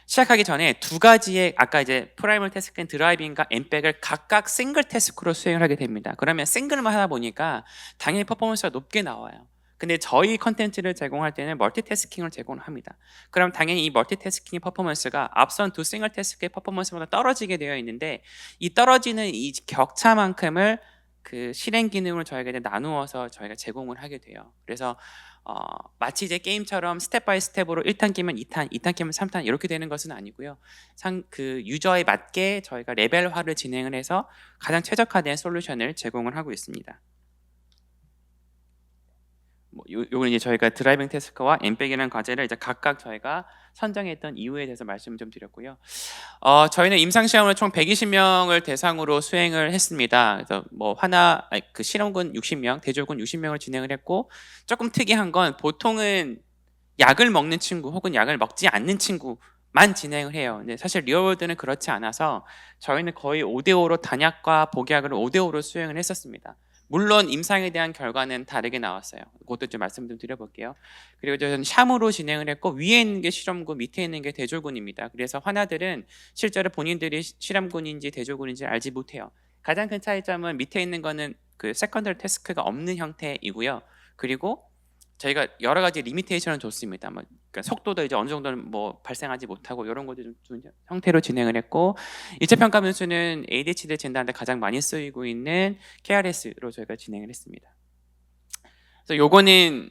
시작하기 전에 두 가지의 아까 이제 프라이멀 태스크인 드라이빙과 엠백을 각각 싱글 태스크로 수행을 하게 됩니다. 그러면 싱글만 하다 보니까 당연히 퍼포먼스가 높게 나와요. 근데 저희 컨텐츠를 제공할 때는 멀티태스킹을 제공합니다. 그럼 당연히 이 멀티태스킹의 퍼포먼스가 앞선 두 싱글 태스크의 퍼포먼스보다 떨어지게 되어 있는데 이 떨어지는 이 격차만큼을 그 실행 기능을 저희가 이제 나누어서 저희가 제공을 하게 돼요. 그래서 마치 이제 게임처럼 스텝 바이 스텝으로 1탄 깨면 2탄, 2탄 깨면 3탄 이렇게 되는 것은 아니고요. 그 유저에 맞게 저희가 레벨화를 진행을 해서 가장 최적화된 솔루션을 제공을 하고 있습니다. 요건 이제 저희가 드라이빙 태스크와 엠백이라는 과제를 이제 각각 저희가 선정했던 이유에 대해서 말씀을 좀 드렸고요. 저희는 임상 시험을 총 120명을 대상으로 수행을 했습니다. 그래서 그 실험군 60명, 대졸군 60명을 진행을 했고 조금 특이한 건 보통은 약을 먹는 친구 혹은 약을 먹지 않는 친구만 진행을 해요. 근데 사실 리얼월드는 그렇지 않아서 저희는 거의 5대5로 단약과 복약을 5대5로 수행을 했었습니다. 물론 임상에 대한 결과는 다르게 나왔어요. 그것도 좀 말씀 좀 드려볼게요. 그리고 저는 샴으로 진행을 했고 위에 있는 게 실험군, 밑에 있는 게 대졸군입니다. 그래서 환자들은 실제로 본인들이 실험군인지 대졸군인지 알지 못해요. 가장 큰 차이점은 밑에 있는 거는 그 세컨더리 태스크가 없는 형태이고요. 그리고 저희가 여러 가지 리미테이션을 줬습니다. 그러니까 속도도 이제 어느 정도는 발생하지 못하고 이런 것들 좀 형태로 진행을 했고 1차 평가 변수는 ADHD 진단에 가장 많이 쓰이고 있는 KRS로 저희가 진행을 했습니다. 그래서 요거는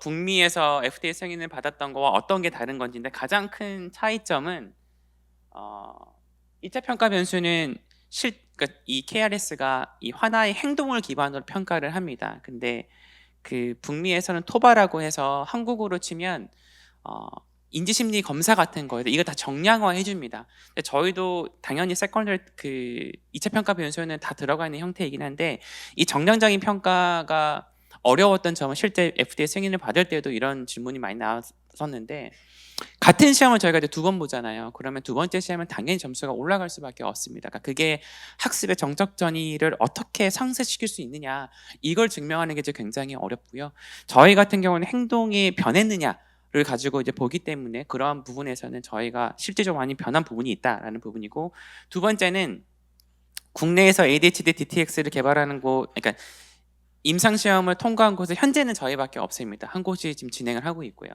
북미에서 FDA 승인을 받았던 거와 어떤 게 다른 건지인데 가장 큰 차이점은 1차 평가 변수는 그러니까 이 KRS가 이 환아의 행동을 기반으로 평가를 합니다. 근데 그 북미에서는 토바라고 해서 한국으로 치면 인지심리 검사 같은 거에서 이거 다 정량화 해줍니다. 근데 저희도 당연히 세컨더리 그 2차 평가 변수는 다 들어가 있는 형태이긴 한데 이 정량적인 평가가 어려웠던 점은 실제 FDA 승인을 받을 때도 이런 질문이 많이 나왔었는데 같은 시험을 저희가 이제 2번 보잖아요. 그러면 두 번째 시험은 당연히 점수가 올라갈 수밖에 없습니다. 그러니까 그게 학습의 정적 전이를 어떻게 상쇄시킬 수 있느냐 이걸 증명하는 게 이제 굉장히 어렵고요. 저희 같은 경우는 행동이 변했느냐를 가지고 이제 보기 때문에 그러한 부분에서는 저희가 실제적으로 많이 변한 부분이 있다라는 부분이고 두 번째는 국내에서 ADHD DTX를 개발하는 그러니까 임상 시험을 통과한 곳은 현재는 저희밖에 없습니다. 한 곳이 지금 진행을 하고 있고요.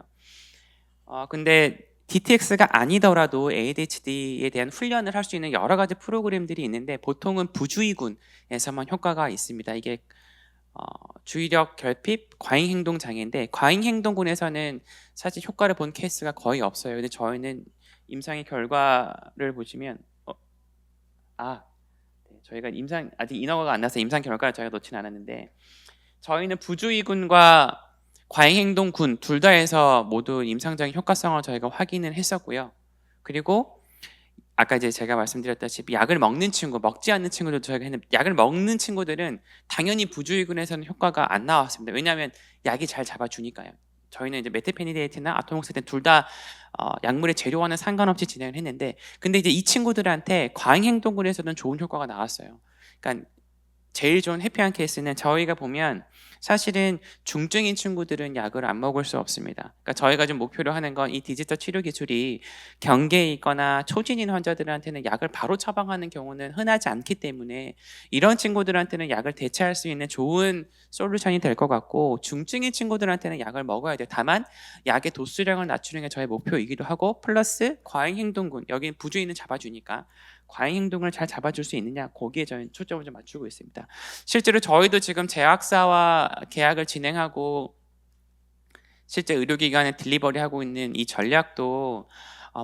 근데 DTX가 아니더라도 ADHD에 대한 훈련을 할 수 있는 여러 가지 프로그램들이 있는데 보통은 부주의군에서만 효과가 있습니다. 이게 주의력 결핍, 과잉행동 장애인데 과잉행동군에서는 사실 효과를 본 케이스가 거의 없어요. 근데 저희는 임상의 결과를 보시면 네, 저희가 아직 인허가가 안 나서 임상 결과를 저희가 놓진 않았는데 저희는 부주의군과 과잉행동군 둘 다 해서 모두 임상적인 효과성을 저희가 확인을 했었고요. 그리고 아까 이제 제가 말씀드렸다시피 약을 먹는 친구, 먹지 않는 친구들도 저희가 했는데 약을 먹는 친구들은 당연히 부주의군에서는 효과가 안 나왔습니다. 왜냐하면 약이 잘 잡아주니까요. 저희는 이제 메트페니데이트나 아토목세틴 둘 다 약물의 재료와는 상관없이 진행을 했는데 근데 이제 이 친구들한테 과잉행동군에서는 좋은 효과가 나왔어요. 그러니까 제일 좋은 해피한 케이스는 저희가 보면 사실은 중증인 친구들은 약을 안 먹을 수 없습니다. 그러니까 저희가 좀 목표로 하는 건 이 디지털 치료 기술이 경계에 있거나 초진인 환자들한테는 약을 바로 처방하는 경우는 흔하지 않기 때문에 이런 친구들한테는 약을 대체할 수 있는 좋은 솔루션이 될 것 같고, 중증인 친구들한테는 약을 먹어야 돼요. 다만 약의 도수량을 낮추는 게 저의 목표이기도 하고, 플러스 과잉 행동군, 여기는 부주의는 잡아주니까 과잉 행동을 잘 잡아줄 수 있느냐, 거기에 저희는 초점을 좀 맞추고 있습니다. 실제로 저희도 지금 제약사와 계약을 진행하고 실제 의료기관에 딜리버리하고 있는 이 전략도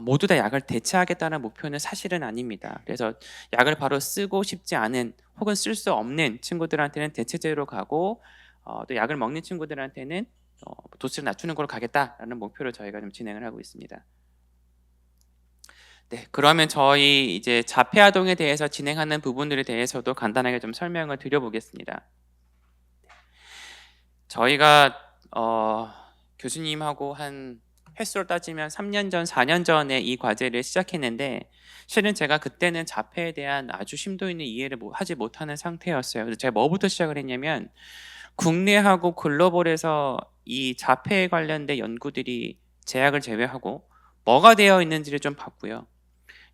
모두 다 약을 대체하겠다는 목표는 사실은 아닙니다. 그래서 약을 바로 쓰고 싶지 않은 혹은 쓸 수 없는 친구들한테는 대체제로 가고, 또 약을 먹는 친구들한테는 도수를 낮추는 걸로 가겠다라는 목표로 저희가 좀 진행을 하고 있습니다. 네, 그러면 저희 이제 자폐아동에 대해서 진행하는 부분들에 대해서도 간단하게 좀 설명을 드려보겠습니다. 저희가 교수님하고 한 횟수로 따지면 3년 전, 4년 전에 이 과제를 시작했는데, 실은 제가 그때는 자폐에 대한 아주 심도 있는 이해를 하지 못하는 상태였어요. 그래서 제가 뭐부터 시작을 했냐면, 국내하고 글로벌에서 이 자폐에 관련된 연구들이 제약을 제외하고 뭐가 되어 있는지를 좀 봤고요.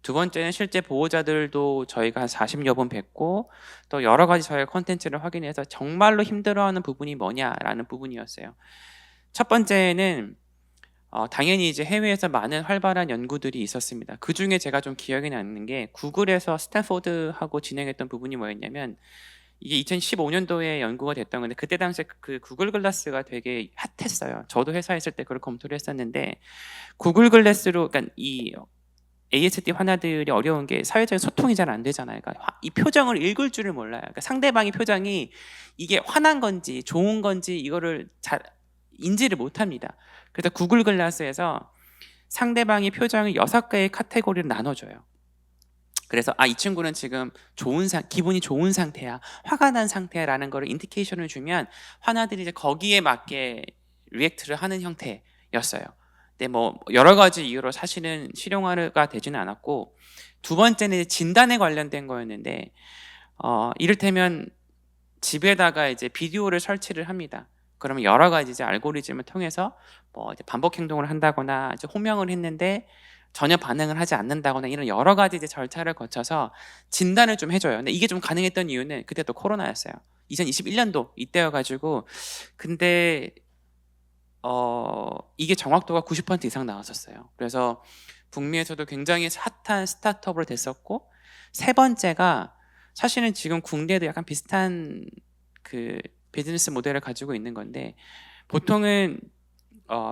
두 번째는 실제 보호자들도 저희가 한 40여 번 뵙고, 또 여러 가지 저희가 콘텐츠를 확인해서 정말로 힘들어하는 부분이 뭐냐라는 부분이었어요. 첫 번째는 당연히 이제 해외에서 많은 활발한 연구들이 있었습니다. 그 중에 제가 좀 기억에 남는 게, 구글에서 스탠포드하고 진행했던 부분이 뭐였냐면, 이게 2015년도에 연구가 됐던 건데, 그때 당시에 그 구글 글라스가 되게 핫했어요. 저도 회사에 있을 때 그걸 검토를 했었는데, 구글 글라스로, 그러니까 이 ASD 환자들이 어려운 게 사회적인 소통이 잘 안 되잖아요. 그러니까 이 표정을 읽을 줄을 몰라요. 그러니까 상대방의 표정이 이게 화난 건지 좋은 건지 이거를 잘 인지를 못합니다. 그래서 구글 글라스에서 상대방의 표정을 6개의 카테고리로 나눠줘요. 그래서 이 친구는 지금 기분이 좋은 상태야, 화가 난 상태라는 거를 인디케이션을 주면 환자들이 이제 거기에 맞게 리액트를 하는 형태였어요. 근데 뭐 여러 가지 이유로 사실은 실용화가 되지는 않았고, 두 번째는 진단에 관련된 거였는데, 이를테면 집에다가 이제 비디오를 설치를 합니다. 그러면 여러 가지 이제 알고리즘을 통해서 뭐 이제 반복 행동을 한다거나 이제 호명을 했는데 전혀 반응을 하지 않는다거나, 이런 여러 가지 이제 절차를 거쳐서 진단을 좀 해줘요. 근데 이게 좀 가능했던 이유는 그때 또 코로나였어요. 2021년도 이때여가지고. 근데 이게 정확도가 90% 이상 나왔었어요. 그래서 북미에서도 굉장히 핫한 스타트업으로 됐었고, 세 번째가 사실은 지금 국내에도 약간 비슷한 그 비즈니스 모델을 가지고 있는 건데, 보통은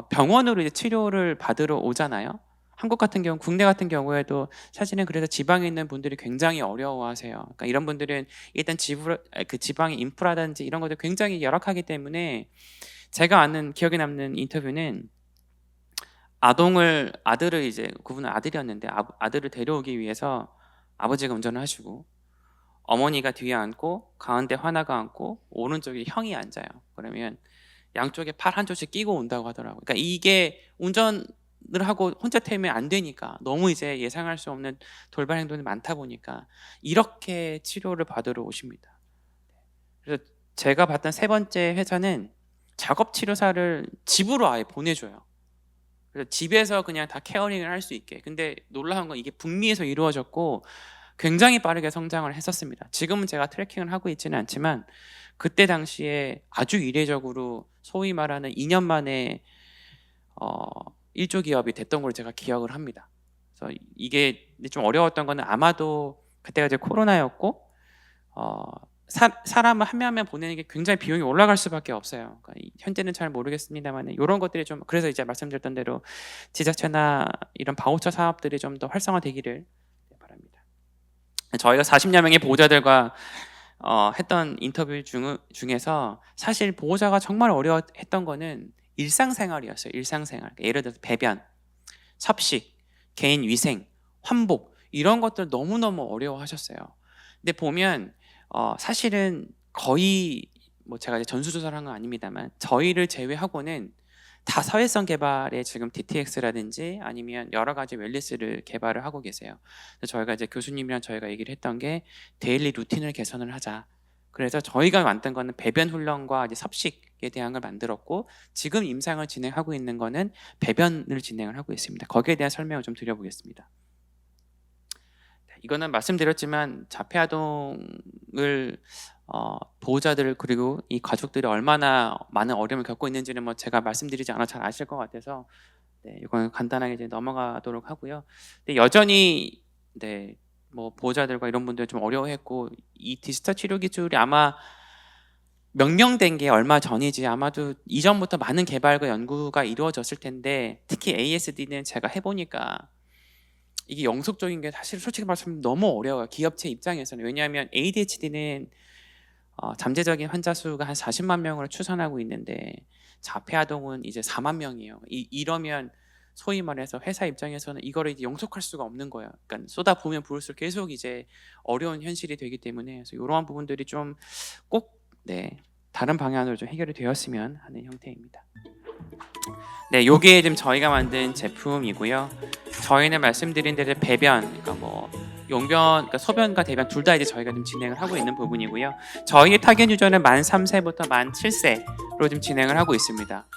병원으로 이제 치료를 받으러 오잖아요. 한국 같은 경우, 국내 같은 경우에도 사실은 그래서 지방에 있는 분들이 굉장히 어려워하세요. 그러니까 이런 분들은 일단 그 지방의 인프라든지 이런 것들 굉장히 열악하기 때문에, 제가 아는 기억에 남는 인터뷰는 아들을 이제, 그분은 아들이었는데 아들을 데려오기 위해서 아버지가 운전을 하시고, 어머니가 뒤에 앉고 가운데 하나가 앉고 오른쪽에 형이 앉아요. 그러면 양쪽에 팔 한쪽씩 끼고 온다고 하더라고요. 그러니까 이게 운전을 하고 혼자 태우면 안 되니까, 너무 이제 예상할 수 없는 돌발 행동이 많다 보니까 이렇게 치료를 받으러 오십니다. 그래서 제가 봤던 세 번째 회사는 작업 치료사를 집으로 아예 보내줘요. 그래서 집에서 그냥 다 케어링을 할 수 있게. 근데 놀라운 건 이게 북미에서 이루어졌고 굉장히 빠르게 성장을 했었습니다. 지금은 제가 트래킹을 하고 있지는 않지만, 그때 당시에 아주 이례적으로 소위 말하는 2년 만에 1조 기업이 됐던 걸 제가 기억을 합니다. 그래서 이게 좀 어려웠던 거는 아마도 그때가 이제 코로나였고, 사람을 한 명 한 명 보내는 게 굉장히 비용이 올라갈 수밖에 없어요. 그러니까 현재는 잘 모르겠습니다만, 이런 것들이 좀, 그래서 이제 말씀드렸던 대로 지자체나 이런 바우처 사업들이 좀 더 활성화되기를 바랍니다. 저희가 40여 명의 보호자들과 했던 인터뷰 중에서 사실 보호자가 정말 어려워했던 거는 일상생활이었어요. 일상생활. 예를 들어서 배변, 섭식, 개인 위생, 환복, 이런 것들 너무너무 어려워하셨어요. 근데 보면 사실은 거의, 뭐 제가 이제 전수조사를 한 건 아닙니다만, 저희를 제외하고는 다 사회성 개발에 지금 DTX라든지 아니면 여러 가지 웰니스를 개발을 하고 계세요. 그래서 저희가 이제 교수님이랑 저희가 얘기를 했던 게, 데일리 루틴을 개선을 하자. 그래서 저희가 만든 거는 배변 훈련과 이제 섭식에 대한 걸 만들었고 지금 임상을 진행하고 있는 거는 배변을 진행을 하고 있습니다. 거기에 대한 설명을 좀 드려보겠습니다. 이거는 말씀드렸지만 자폐 아동을 보호자들 그리고 이 가족들이 얼마나 많은 어려움을 겪고 있는지는 뭐 제가 말씀드리지 않아 잘 아실 것 같아서 이건 간단하게 이제 넘어가도록 하고요. 근데 여전히 뭐 보호자들과 이런 분들 좀 어려워했고 이 디지털 치료 기술이 아마 명명된 게 얼마 전이지 아마도 이전부터 많은 개발과 연구가 이루어졌을 텐데 특히 ASD는 제가 해보니까 이게 영속적인 게 사실 솔직히 말하면 너무 어려워요. 기업체 입장에서는. 왜냐하면 ADHD는 잠재적인 환자 수가 한 40만 명으로 추산하고 있는데 자폐 아동은 이제 4만 명이에요. 이러면 소위 말해서 회사 입장에서는 이거를 이제 영속할 수가 없는 거예요. 그러니까 쏟아 부으면 부을수록 계속 이제 어려운 현실이 되기 때문에 그래서 이러한 부분들이 좀 꼭 다른 방향으로 좀 해결이 되었으면 하는 형태입니다. 요게 지금 저희가 만든 제품이고요. 저희는 말씀드린 대로 배변, 그러니까 뭐 용변, 그러니까 소변과 대변 둘 다 이제 저희가 지금 진행을 하고 있는 부분이고요. 저희의 타겟 유저는 만 3세부터 만 7세로 지금 진행을 하고 있습니다.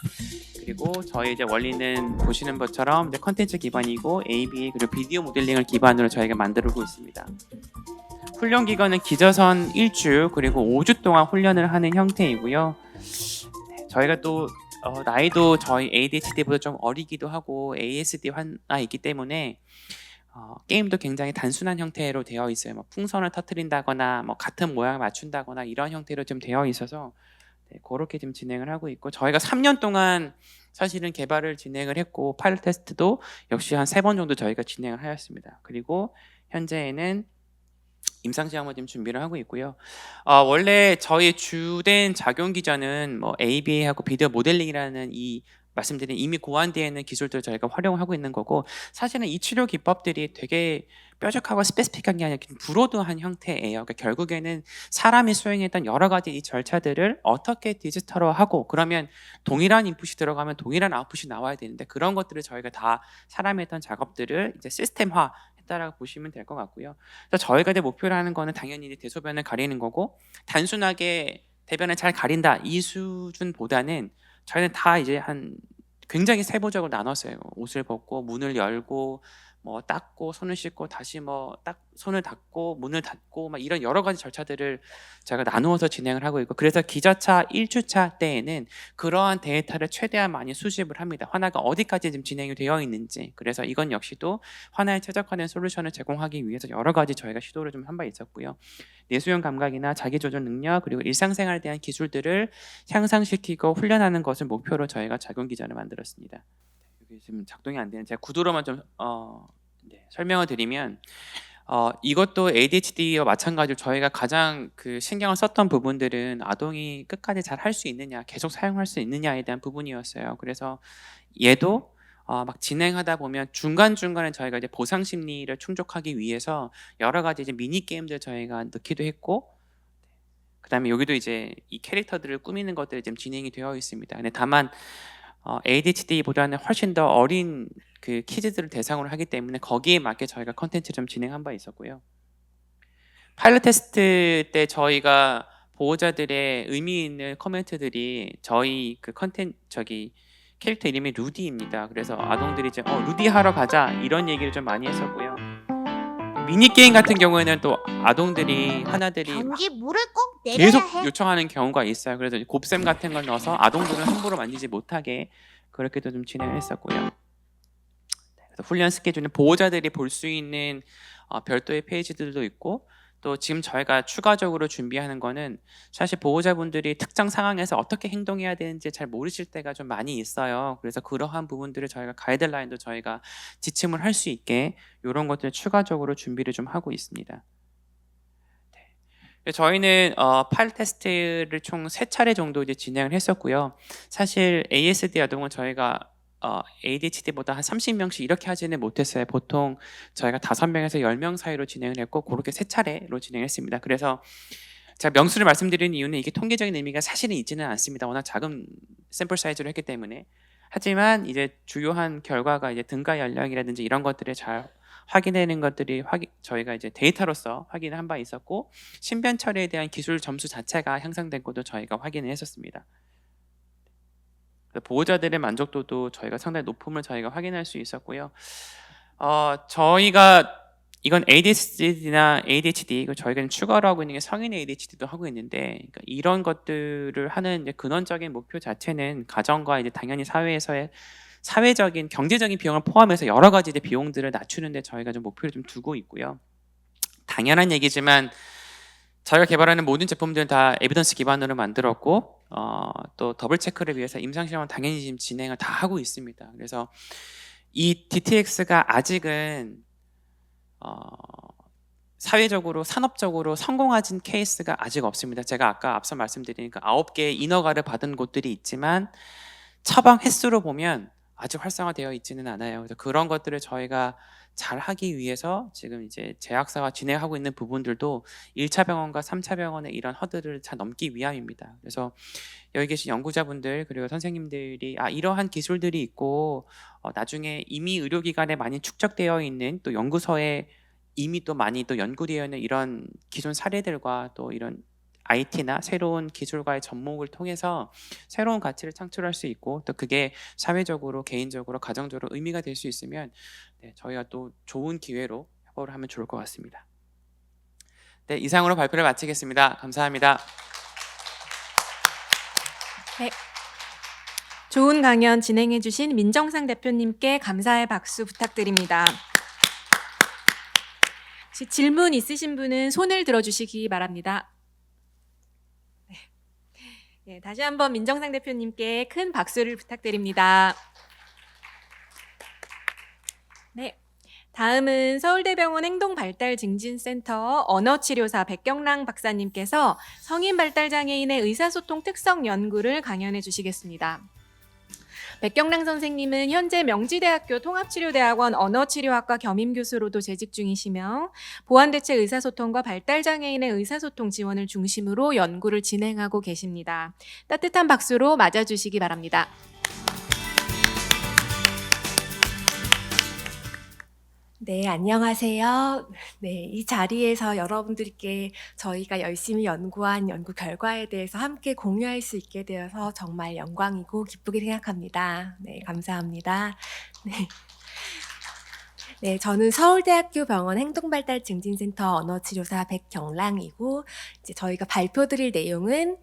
그리고 저희 이제 원리는 보시는 것처럼 컨텐츠 기반이고 ABA 그리고 비디오 모델링을 기반으로 저희가 만들고 있습니다. 훈련 기간은 기저선 1주 그리고 5주 동안 훈련을 하는 형태이고요. 저희가 또 나이도 저희 ADHD보다 좀 어리기도 하고 ASD 환아 있기 때문에 게임도 굉장히 단순한 형태로 되어 있어요. 뭐 풍선을 터뜨린다거나 뭐 같은 모양을 맞춘다거나 이런 형태로 좀 되어 있어서 그렇게 좀 진행을 하고 있고 저희가 3년 동안 사실은 개발을 진행을 했고 파일럿 테스트도 역시 한 3번 정도 저희가 진행을 하였습니다. 그리고 현재에는 임상 시험을 지금 준비를 하고 있고요. 원래 저희 주된 작용 기전은 뭐 ABA하고 비디오 모델링이라는 이 말씀드린 이미 고안되어 있는 기술들을 저희가 활용하고 있는 거고 사실은 이 치료 기법들이 되게 뾰족하고 스페시픽한 게 아니라 브로드한 형태예요. 그러니까 결국에는 사람이 수행했던 여러 가지 이 절차들을 어떻게 디지털화하고 그러면 동일한 인풋이 들어가면 동일한 아웃풋이 나와야 되는데 그런 것들을 저희가 다 사람이 했던 작업들을 이제 시스템화 했다라고 보시면 될 것 같고요. 그래서 저희가 이제 목표로 하는 거는 당연히 이제 대소변을 가리는 거고 단순하게 대변을 잘 가린다 이 수준보다는 저희는 다 이제 한 굉장히 세부적으로 나눴어요. 옷을 벗고 문을 열고 뭐 닦고 손을 씻고 다시 뭐 딱 손을 닦고 문을 닫고 막 이런 여러 가지 절차들을 제가 나누어서 진행을 하고 있고 그래서 기저차 1주차 때에는 그러한 데이터를 최대한 많이 수집을 합니다. 환아가 어디까지 지금 진행이 되어 있는지 그래서 이건 역시도 환아에 최적화된 솔루션을 제공하기 위해서 여러 가지 저희가 시도를 좀 한 바 있었고요. 내수용 감각이나 자기조절 능력 그리고 일상생활에 대한 기술들을 향상시키고 훈련하는 것을 목표로 저희가 작용 기전을 만들었습니다. 여기 지금 작동이 안 되는 제가 구도로만 좀 설명을 드리면 이것도 ADHD와 마찬가지로 저희가 가장 그 신경을 썼던 부분들은 아동이 끝까지 잘 할 수 있느냐 계속 사용할 수 있느냐에 대한 부분이었어요. 그래서 얘도 막 진행하다 보면 중간중간에 저희가 이제 보상 심리를 충족하기 위해서 여러 가지 이제 미니 게임들 저희가 넣기도 했고 그다음에 여기도 이제 이 캐릭터들을 꾸미는 것들이 지금 진행이 되어 있습니다. 근데 다만 ADHD보다는 훨씬 더 어린 그 키즈들을 대상으로 하기 때문에 거기에 맞게 저희가 컨텐츠 좀 진행한 바 있었고요. 파일럿 테스트 때 저희가 보호자들의 의미 있는 코멘트들이 저희 그 캐릭터 이름이 루디입니다. 그래서 아동들이 이제 루디 하러 가자 이런 얘기를 좀 많이 했었고요. 미니 게임 같은 경우에는 또 아동들이 하나들이 변기 물을 꼭 내려야 계속 해. 요청하는 경우가 있어요. 그래서 곱셈 같은 걸 넣어서 아동들은 함부로 만지지 못하게 그렇게도 좀 진행을 했었고요. 그래서 훈련 스케줄은 보호자들이 볼 수 있는 별도의 페이지들도 있고 또 지금 저희가 추가적으로 준비하는 거는 사실 보호자분들이 특정 상황에서 어떻게 행동해야 되는지 잘 모르실 때가 좀 많이 있어요. 그래서 그러한 부분들을 저희가 가이드라인도 저희가 지침을 할 수 있게 이런 것들을 추가적으로 준비를 좀 하고 있습니다. 저희는 파일럿 테스트를 총 3차례 정도 이제 진행을 했었고요. 사실 ASD 아동은 저희가 ADHD보다 한 30명씩 이렇게 하지는 못했어요. 보통 저희가 5명에서 10명 사이로 진행을 했고 그렇게 3차례로 진행했습니다. 그래서 제가 명수를 말씀드리는 이유는 이게 통계적인 의미가 사실은 있지는 않습니다. 워낙 작은 샘플 사이즈로 했기 때문에. 하지만 이제 주요한 결과가 이제 등가 연령이라든지 이런 것들을 잘 확인되는 것들이 저희가 이제 데이터로서 확인을 한 바 있었고, 신변 처리에 대한 기술 점수 자체가 향상된 것도 저희가 확인을 했었습니다. 보호자들의 만족도도 저희가 상당히 높음을 저희가 확인할 수 있었고요. 저희가 이건 ADHD나 ADHD, 저희가 추가로 하고 있는 게 성인 ADHD도 하고 있는데, 그러니까 이런 것들을 하는 이제 근원적인 목표 자체는 가정과 이제 당연히 사회에서의 사회적인 경제적인 비용을 포함해서 여러 가지 이제 비용들을 낮추는데 저희가 좀 목표를 좀 두고 있고요. 당연한 얘기지만 저희가 개발하는 모든 제품들은 다 에비던스 기반으로 만들었고, 또 더블 체크를 위해서 임상 실험은 당연히 지금 진행을 다 하고 있습니다. 그래서 이 DTX가 아직은 사회적으로 산업적으로 성공하진 케이스가 아직 없습니다. 제가 아까 앞서 말씀드리니까 9개의 인허가를 받은 곳들이 있지만 처방 횟수로 보면 아직 활성화되어 있지는 않아요. 그래서 그런 것들을 저희가 잘 하기 위해서 지금 이제 제약사와 진행하고 있는 부분들도 1차 병원과 3차 병원의 이런 허들을 잘 넘기 위함입니다. 그래서 여기 계신 연구자분들 그리고 선생님들이 이러한 기술들이 있고 나중에 이미 의료기관에 많이 축적되어 있는 또 연구소에 이미 또 많이 또 연구되어 있는 이런 기존 사례들과 또 이런 IT나 새로운 기술과의 접목을 통해서 새로운 가치를 창출할 수 있고, 또 그게 사회적으로, 개인적으로, 가정적으로 의미가 될 수 있으면 저희가 또 좋은 기회로 협업을 하면 좋을 것 같습니다. 네, 이상으로 발표를 마치겠습니다. 감사합니다. 네. 좋은 강연 진행해주신 민정상 대표님께 감사의 박수 부탁드립니다. 혹시 질문 있으신 분은 손을 들어주시기 바랍니다. 네, 다시 한번 민정상 대표님께 큰 박수를 부탁드립니다. 네, 다음은 서울대병원 행동발달증진센터 언어치료사 백경랑 박사님께서 성인발달장애인의 의사소통 특성 연구를 강연해 주시겠습니다. 백경랑 선생님은 현재 명지대학교 통합치료대학원 언어치료학과 겸임교수로도 재직 중이시며 보완대책 의사소통과 발달장애인의 의사소통 지원을 중심으로 연구를 진행하고 계십니다. 따뜻한 박수로 맞아주시기 바랍니다. 네, 안녕하세요. 네, 이 자리에서 여러분들께 저희가 열심히 연구한 연구 결과에 대해서 함께 공유할 수 있게 되어서 정말 영광이고 기쁘게 생각합니다. 네, 감사합니다. 네. 네, 저는 서울대학교 병원 행동발달증진센터 언어치료사 백경랑이고, 이제 저희가 발표드릴 내용은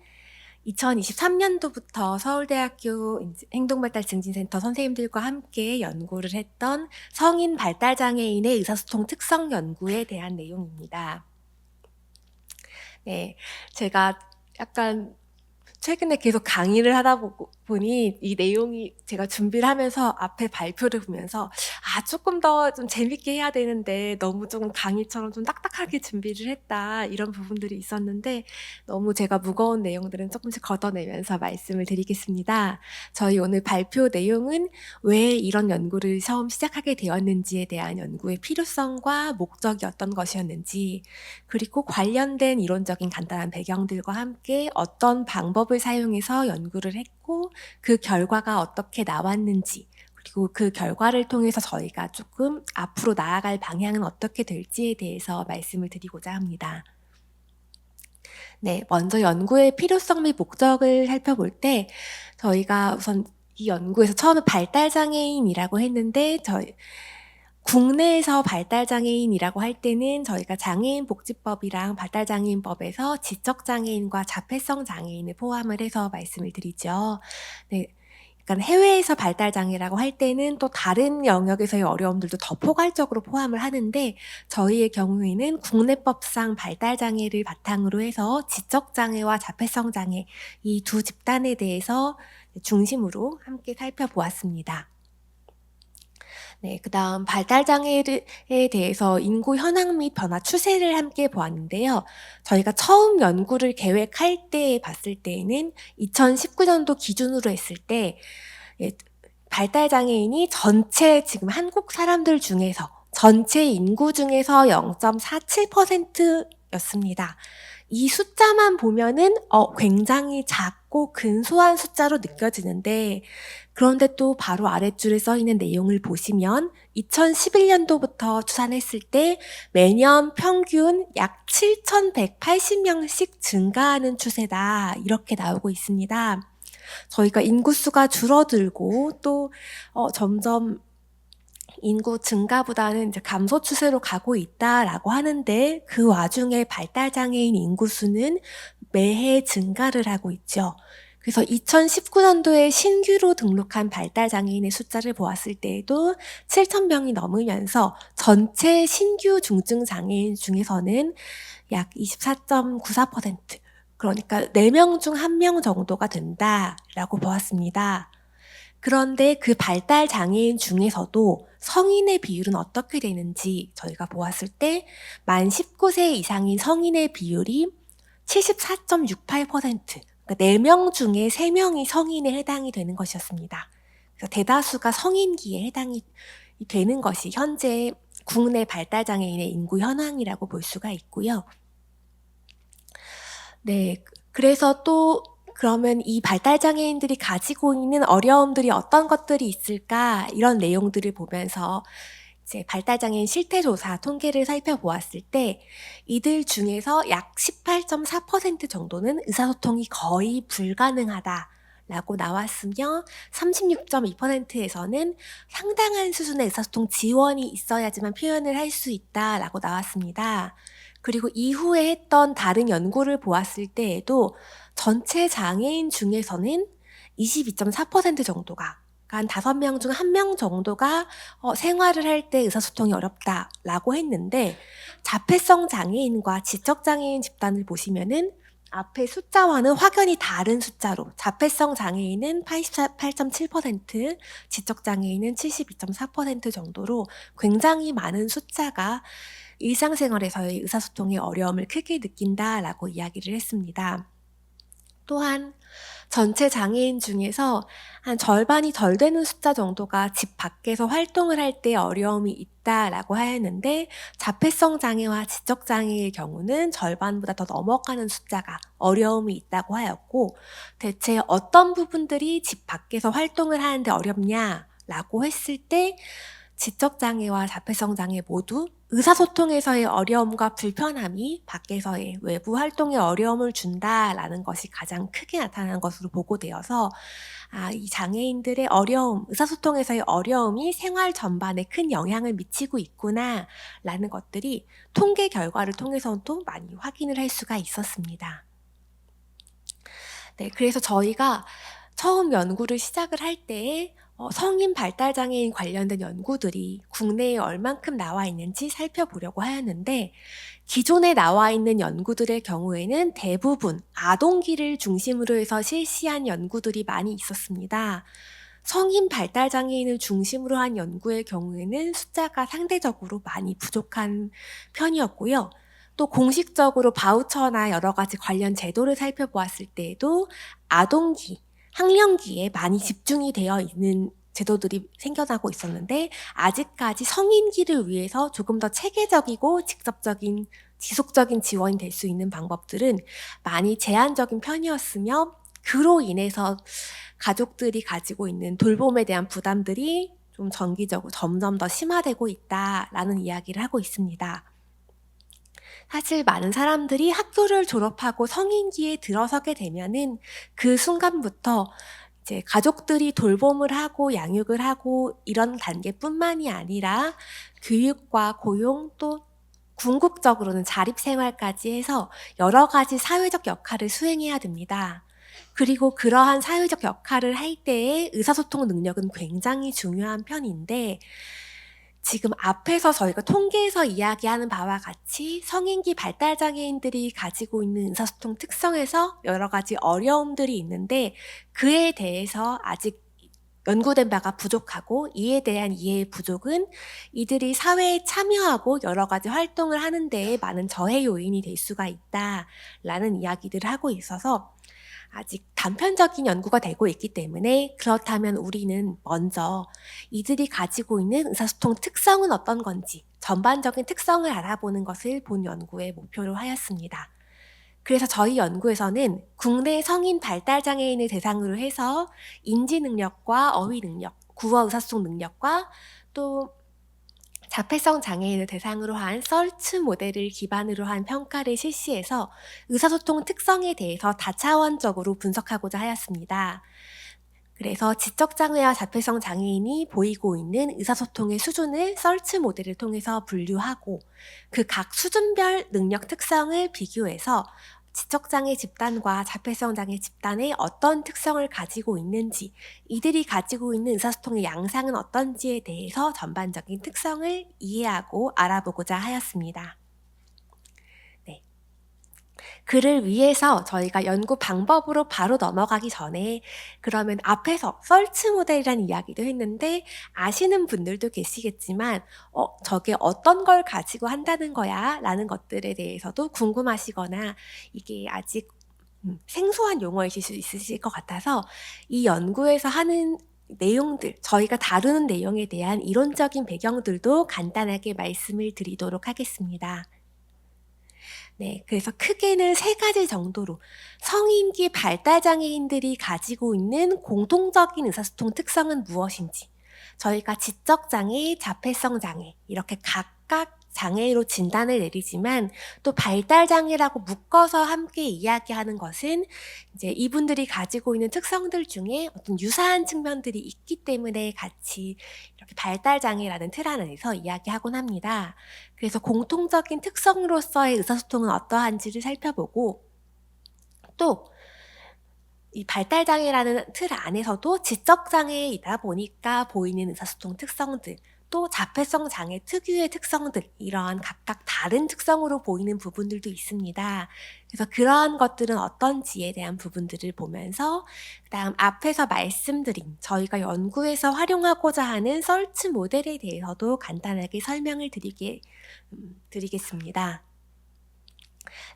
2023년도부터 서울대학교 행동발달증진센터 선생님들과 함께 연구를 했던 성인 발달장애인의 의사소통 특성 연구에 대한 내용입니다. 네, 제가 약간 최근에 계속 강의를 하다 보니 이 내용이 제가 준비를 하면서 앞에 발표를 보면서 조금 더 좀 재밌게 해야 되는데 너무 좀 강의처럼 좀 딱딱하게 준비를 했다, 이런 부분들이 있었는데 너무 제가 무거운 내용들은 조금씩 걷어내면서 말씀을 드리겠습니다. 저희 오늘 발표 내용은 왜 이런 연구를 처음 시작하게 되었는지에 대한 연구의 필요성과 목적이 어떤 것이었는지, 그리고 관련된 이론적인 간단한 배경들과 함께 어떤 방법을 사용해서 연구를 했고 그 결과가 어떻게 나왔는지, 그리고 그 결과를 통해서 저희가 조금 앞으로 나아갈 방향은 어떻게 될지에 대해서 말씀을 드리고자 합니다. 네, 먼저 연구의 필요성 및 목적을 살펴볼 때 저희가 우선 이 연구에서 처음에 발달장애인이라고 했는데 국내에서 발달장애인이라고 할 때는 저희가 장애인복지법이랑 발달장애인법에서 지적장애인과 자폐성 장애인을 포함을 해서 말씀을 드리죠. 네, 그러니까 해외에서 발달장애라고 할 때는 또 다른 영역에서의 어려움들도 더 포괄적으로 포함을 하는데, 저희의 경우에는 국내법상 발달장애를 바탕으로 해서 지적장애와 자폐성 장애 이 두 집단에 대해서 중심으로 함께 살펴보았습니다. 네, 그 다음 발달장애에 대해서 인구 현황 및 변화 추세를 함께 보았는데요. 저희가 처음 연구를 계획할 때 봤을 때에는 2019년도 기준으로 했을 때 발달장애인이 전체 지금 한국 사람들 중에서 전체 인구 중에서 0.47%였습니다. 이 숫자만 보면은 굉장히 작고 근소한 숫자로 느껴지는데 그런데 또 바로 아랫줄에 써 있는 내용을 보시면 2011년도부터 추산했을 때 매년 평균 약 7,180명씩 증가하는 추세다. 이렇게 나오고 있습니다. 저희가 인구수가 줄어들고 또 점점 인구 증가보다는 이제 감소 추세로 가고 있다라고 하는데 그 와중에 발달장애인 인구수는 매해 증가를 하고 있죠. 그래서 2019년도에 신규로 등록한 발달장애인의 숫자를 보았을 때에도 7,000명이 넘으면서 전체 신규 중증장애인 중에서는 약 24.94%, 그러니까 4명 중 1명 정도가 된다라고 보았습니다. 그런데 그 발달 장애인 중에서도 성인의 비율은 어떻게 되는지 저희가 보았을 때 만 19세 이상인 성인의 비율이 74.68%, 그러니까 4명 중에 3명이 성인에 해당이 되는 것이었습니다. 그래서 대다수가 성인기에 해당이 되는 것이 현재 국내 발달 장애인의 인구 현황이라고 볼 수가 있고요. 네, 그래서 또 그러면 이 발달장애인들이 가지고 있는 어려움들이 어떤 것들이 있을까? 이런 내용들을 보면서 이제 발달장애인 실태조사 통계를 살펴보았을 때 이들 중에서 약 18.4% 정도는 의사소통이 거의 불가능하다라고 나왔으며 36.2%에서는 상당한 수준의 의사소통 지원이 있어야지만 표현을 할 수 있다라고 나왔습니다. 그리고 이후에 했던 다른 연구를 보았을 때에도 전체 장애인 중에서는 22.4% 정도가, 그러니까 한 5명 중 1명 정도가 생활을 할 때 의사소통이 어렵다라고 했는데 자폐성 장애인과 지적장애인 집단을 보시면은 앞에 숫자와는 확연히 다른 숫자로 자폐성 장애인은 88.7%, 지적장애인은 72.4% 정도로 굉장히 많은 숫자가 일상생활에서의 의사소통의 어려움을 크게 느낀다라고 이야기를 했습니다. 또한 전체 장애인 중에서 한 절반이 덜 되는 숫자 정도가 집 밖에서 활동을 할 때 어려움이 있다라고 하였는데 자폐성 장애와 지적 장애의 경우는 절반보다 더 넘어가는 숫자가 어려움이 있다고 하였고, 대체 어떤 부분들이 집 밖에서 활동을 하는데 어렵냐라고 했을 때 지적장애와 자폐성 장애 모두 의사소통에서의 어려움과 불편함이 밖에서의 외부 활동에 어려움을 준다라는 것이 가장 크게 나타난 것으로 보고되어서 이 장애인들의 어려움, 의사소통에서의 어려움이 생활 전반에 큰 영향을 미치고 있구나라는 것들이 통계 결과를 통해서도 많이 확인을 할 수가 있었습니다. 네, 그래서 저희가 처음 연구를 시작을 할 때에 성인 발달장애인 관련된 연구들이 국내에 얼만큼 나와 있는지 살펴보려고 하였는데 기존에 나와 있는 연구들의 경우에는 대부분 아동기를 중심으로 해서 실시한 연구들이 많이 있었습니다. 성인 발달장애인을 중심으로 한 연구의 경우에는 숫자가 상대적으로 많이 부족한 편이었고요. 또 공식적으로 바우처나 여러 가지 관련 제도를 살펴보았을 때에도 아동기, 학령기에 많이 집중이 되어 있는 제도들이 생겨나고 있었는데 아직까지 성인기를 위해서 조금 더 체계적이고 직접적인 지속적인 지원이 될 수 있는 방법들은 많이 제한적인 편이었으며 그로 인해서 가족들이 가지고 있는 돌봄에 대한 부담들이 좀 정기적으로 점점 더 심화되고 있다라는 이야기를 하고 있습니다. 사실 많은 사람들이 학교를 졸업하고 성인기에 들어서게 되면은 그 순간부터 이제 가족들이 돌봄을 하고 양육을 하고 이런 단계뿐만이 아니라 교육과 고용 또 궁극적으로는 자립생활까지 해서 여러 가지 사회적 역할을 수행해야 됩니다. 그리고 그러한 사회적 역할을 할 때의 의사소통 능력은 굉장히 중요한 편인데 지금 앞에서 저희가 통계에서 이야기하는 바와 같이 성인기 발달장애인들이 가지고 있는 의사소통 특성에서 여러 가지 어려움들이 있는데 그에 대해서 아직 연구된 바가 부족하고 이에 대한 이해의 부족은 이들이 사회에 참여하고 여러 가지 활동을 하는 데에 많은 저해 요인이 될 수가 있다라는 이야기들을 하고 있어서 아직 단편적인 연구가 되고 있기 때문에 그렇다면 우리는 먼저 이들이 가지고 있는 의사소통 특성은 어떤 건지 전반적인 특성을 알아보는 것을 본 연구의 목표로 하였습니다. 그래서 저희 연구에서는 국내 성인 발달장애인을 대상으로 해서 인지 능력과 어휘 능력, 구어 의사소통 능력과 또 자폐성 장애인을 대상으로 한 썰츠 모델을 기반으로 한 평가를 실시해서 의사소통 특성에 대해서 다차원적으로 분석하고자 하였습니다. 그래서 지적장애와 자폐성 장애인이 보이고 있는 의사소통의 수준을 썰츠 모델을 통해서 분류하고 그 각 수준별 능력 특성을 비교해서 지적장애 집단과 자폐성 장애 집단의 어떤 특성을 가지고 있는지, 이들이 가지고 있는 의사소통의 양상은 어떤지에 대해서 전반적인 특성을 이해하고 알아보고자 하였습니다. 네. 그를 위해서 저희가 연구 방법으로 바로 넘어가기 전에 그러면 앞에서 썰츠 모델이라는 이야기도 했는데 아시는 분들도 계시겠지만 저게 어떤 걸 가지고 한다는 거야? 라는 것들에 대해서도 궁금하시거나 이게 아직 생소한 용어이실 수 있으실 것 같아서 이 연구에서 하는 내용들, 저희가 다루는 내용에 대한 이론적인 배경들도 간단하게 말씀을 드리도록 하겠습니다. 네, 그래서 크게는 3가지 정도로 성인기 발달장애인들이 가지고 있는 공통적인 의사소통 특성은 무엇인지, 저희가 지적장애, 자폐성 장애 이렇게 각각 장애로 진단을 내리지만 또 발달장애라고 묶어서 함께 이야기하는 것은 이제 이분들이 가지고 있는 특성들 중에 어떤 유사한 측면들이 있기 때문에 같이 이렇게 발달장애라는 틀 안에서 이야기하곤 합니다. 그래서 공통적인 특성으로서의 의사소통은 어떠한지를 살펴보고 또 이 발달장애라는 틀 안에서도 지적장애이다 보니까 보이는 의사소통 특성들, 또 자폐성 장애 특유의 특성들, 이러한 각각 다른 특성으로 보이는 부분들도 있습니다. 그래서 그러한 것들은 어떤지에 대한 부분들을 보면서 그다음 앞에서 말씀드린 저희가 연구에서 활용하고자 하는 썰츠 모델에 대해서도 간단하게 설명을 드리겠습니다.